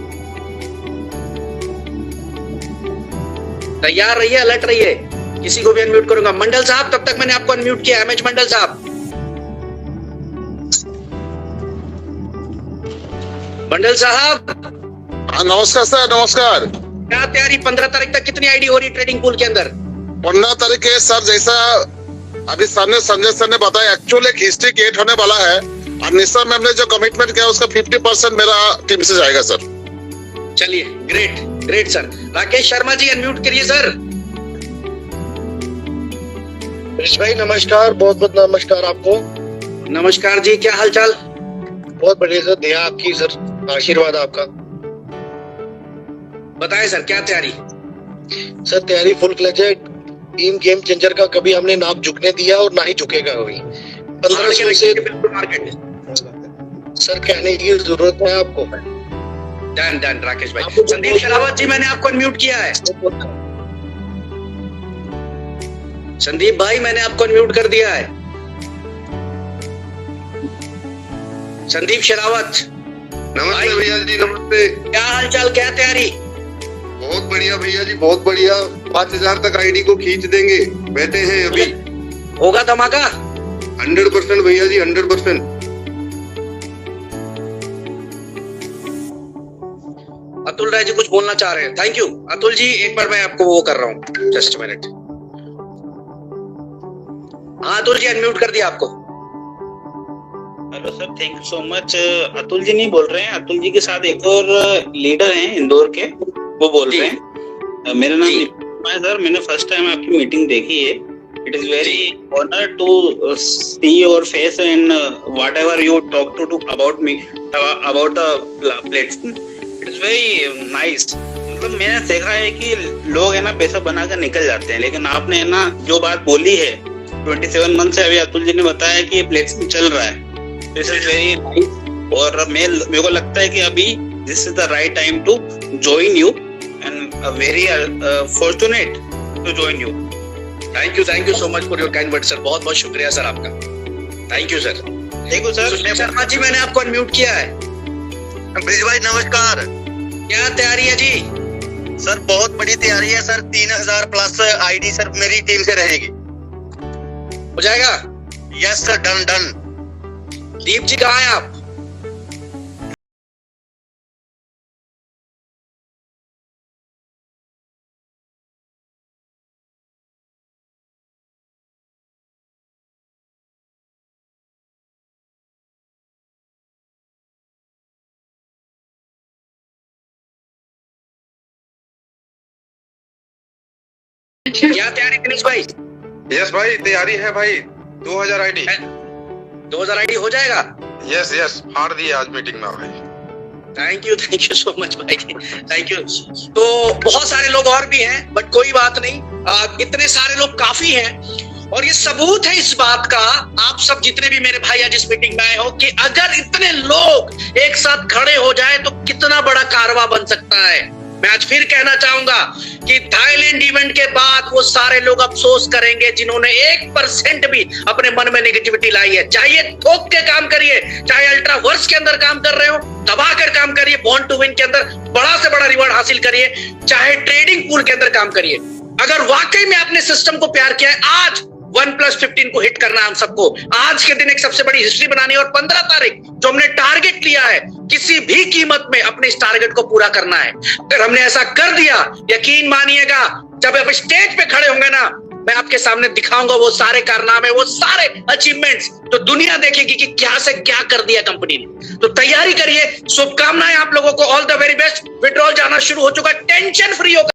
A: तैयार रहिए, अलर्ट रहिए। किसी को भी अनम्यूट करूंगा। मंडल साहब, तब तक मैंने आपको अनम्यूट किया। एमएच मंडल साहब। मंडल साहब,
E: नमस्कार सर, नमस्कार।
A: क्या तैयारी 15 तारीख तक कितनी आईडी हो रही ट्रेडिंग पूल के अंदर?
E: 15 तारीख के सर, जैसा अभी संजय सर ने बताया, एक्चुअली एक हिस्ट्री क्रिएट होने वाला है और निशा मैम ने जो कमिटमेंट किया उसका 50% मेरा टीम से जाएगा सर।
A: चलिए, great great sir. Rakesh Sharma ji unmute करिए सर।
K: भाई नमस्कार, बहुत बहुत नमस्कार आपको।
A: नमस्कार जी, क्या हाल चाल?
K: बहुत बढ़िया सर, दया आपकी सर, आशीर्वाद आपका।
A: बताएं सर, क्या तैयारी?
K: सर तैयारी फुल फ्लेज है। टीम गेम चेंजर का कभी हमने नाम झुकने दिया और ना ही झुकेगा कभी। 1500 से
A: मार्केट
K: सर कहने की जरूरत है आपको।
A: डन डन राकेश भाई। संदीप शेरावत जी, मैंने आपको अनम्यूट किया है। संदीप भाई, मैंने आपको अनम्यूट कर दिया है। संदीप शेरावत।
B: नमस्ते भैया जी, नमस्ते।
A: क्या हाल चाल, क्या तैयारी?
B: बहुत बढ़िया भैया जी, बहुत बढ़िया। 5000 तक आईडी को खींच देंगे, बैठे हैं अभी।
A: होगा धमाका?
B: 100% भैया जी, 100%।
A: अतुल राय जी कुछ बोलना चाह रहे हैं। थैंक यू अतुल जी, एक बार मैं आपको वो कर रहा हूँ, जस्ट मिनट। हाँ अतुल जी, अनम्यूट कर दिया आपको।
L: Hello sir, thank you so much. Atul ji नहीं बोल रहे हैं, अतुल जी के साथ एक और लीडर हैं इंदौर के, वो बोल रहे हैं। मेरा नाम निपुण है सर, मैंने फर्स्ट टाइम आपकी मीटिंग देखी है। It is very honour to see your face and whatever you talk to about me, about the platform. It is very nice. मतलब मैंने देखा है कि लोग है ना पैसा बनाकर निकल जाते हैं, लेकिन आपने है ना जो बात बोली है 27 मंथ से, अभी अतुल जी ने बताया कि ये प्लेटफॉर्म चल रहा है, दिस इज वेरी नाइस। और मेरे को लगता है कि अभी this is the right time to join you and very fortunate to join you.
A: Thank you so much for your kind word sir. बहुत बहुत शुक्रिया सर आपका। Thank you sir.
L: Thank you sir.
A: Sharma ji, मैंने आपको अनम्यूट किया है।
C: Bridge भाई नमस्कार।
A: क्या तैयारी है जी?
C: सर बहुत बड़ी तैयारी है सर, 3000 प्लस आईडी सर मेरी टीम से रहेगी।
A: हो जाएगा?
C: Yes sir, done done.
A: Deep ji कहाँ हैं आप? क्या तैयारी दिनेश भाई?
B: यस भाई, तैयारी है भाई। 2000 आईडी
A: 2000 आईडी हो जाएगा?
B: यस यस, फाड़ दिए आज मीटिंग में भाई।
A: थैंक यू सो मच भाई, थैंक यू। तो बहुत सारे लोग और भी हैं, बट कोई बात नहीं, इतने सारे लोग काफी हैं। और ये सबूत है इस बात का, आप सब जितने भी मेरे भाई आज इस मीटिंग में आए हो, कि अगर इतने लोग एक साथ खड़े हो जाए तो कितना बड़ा कारवां बन सकता है। मैं आज फिर कहना चाहूंगा कि थाईलैंड इवेंट के बाद वो सारे लोग अफसोस करेंगे जिन्होंने 1% भी अपने मन में नेगेटिविटी लाई है। चाहे थोक के काम करिए, चाहे अल्ट्रा वर्स के अंदर काम कर रहे हो, दबा कर काम करिए, बॉन्ड टू विन के अंदर बड़ा से बड़ा रिवॉर्ड हासिल करिए, चाहे ट्रेडिंग पूल के अंदर काम करिए। अगर वाकई में आपने सिस्टम को प्यार किया है, आज 1+15 को हिट करना है हम सबको। आज के दिन एक सबसे बड़ी हिस्ट्री बनानी है और 15 तारीख जो हमने टारगेट लिया है, किसी भी कीमत में अपने इस टारगेट को पूरा करना है। अगर हमने ऐसा कर दिया, यकीन मानिएगा, जब आप स्टेज पे खड़े होंगे ना, मैं आपके सामने दिखाऊंगा वो सारे कारनामे, वो सारे अचीवमेंट्स, तो दुनिया देखेगी कि क्या से क्या कर दिया कंपनी ने। तो तैयारी करिए, शुभकामनाएं आप लोगों को, all the very best. Withdrawal जाना शुरू हो चुका है, टेंशन फ्री होकर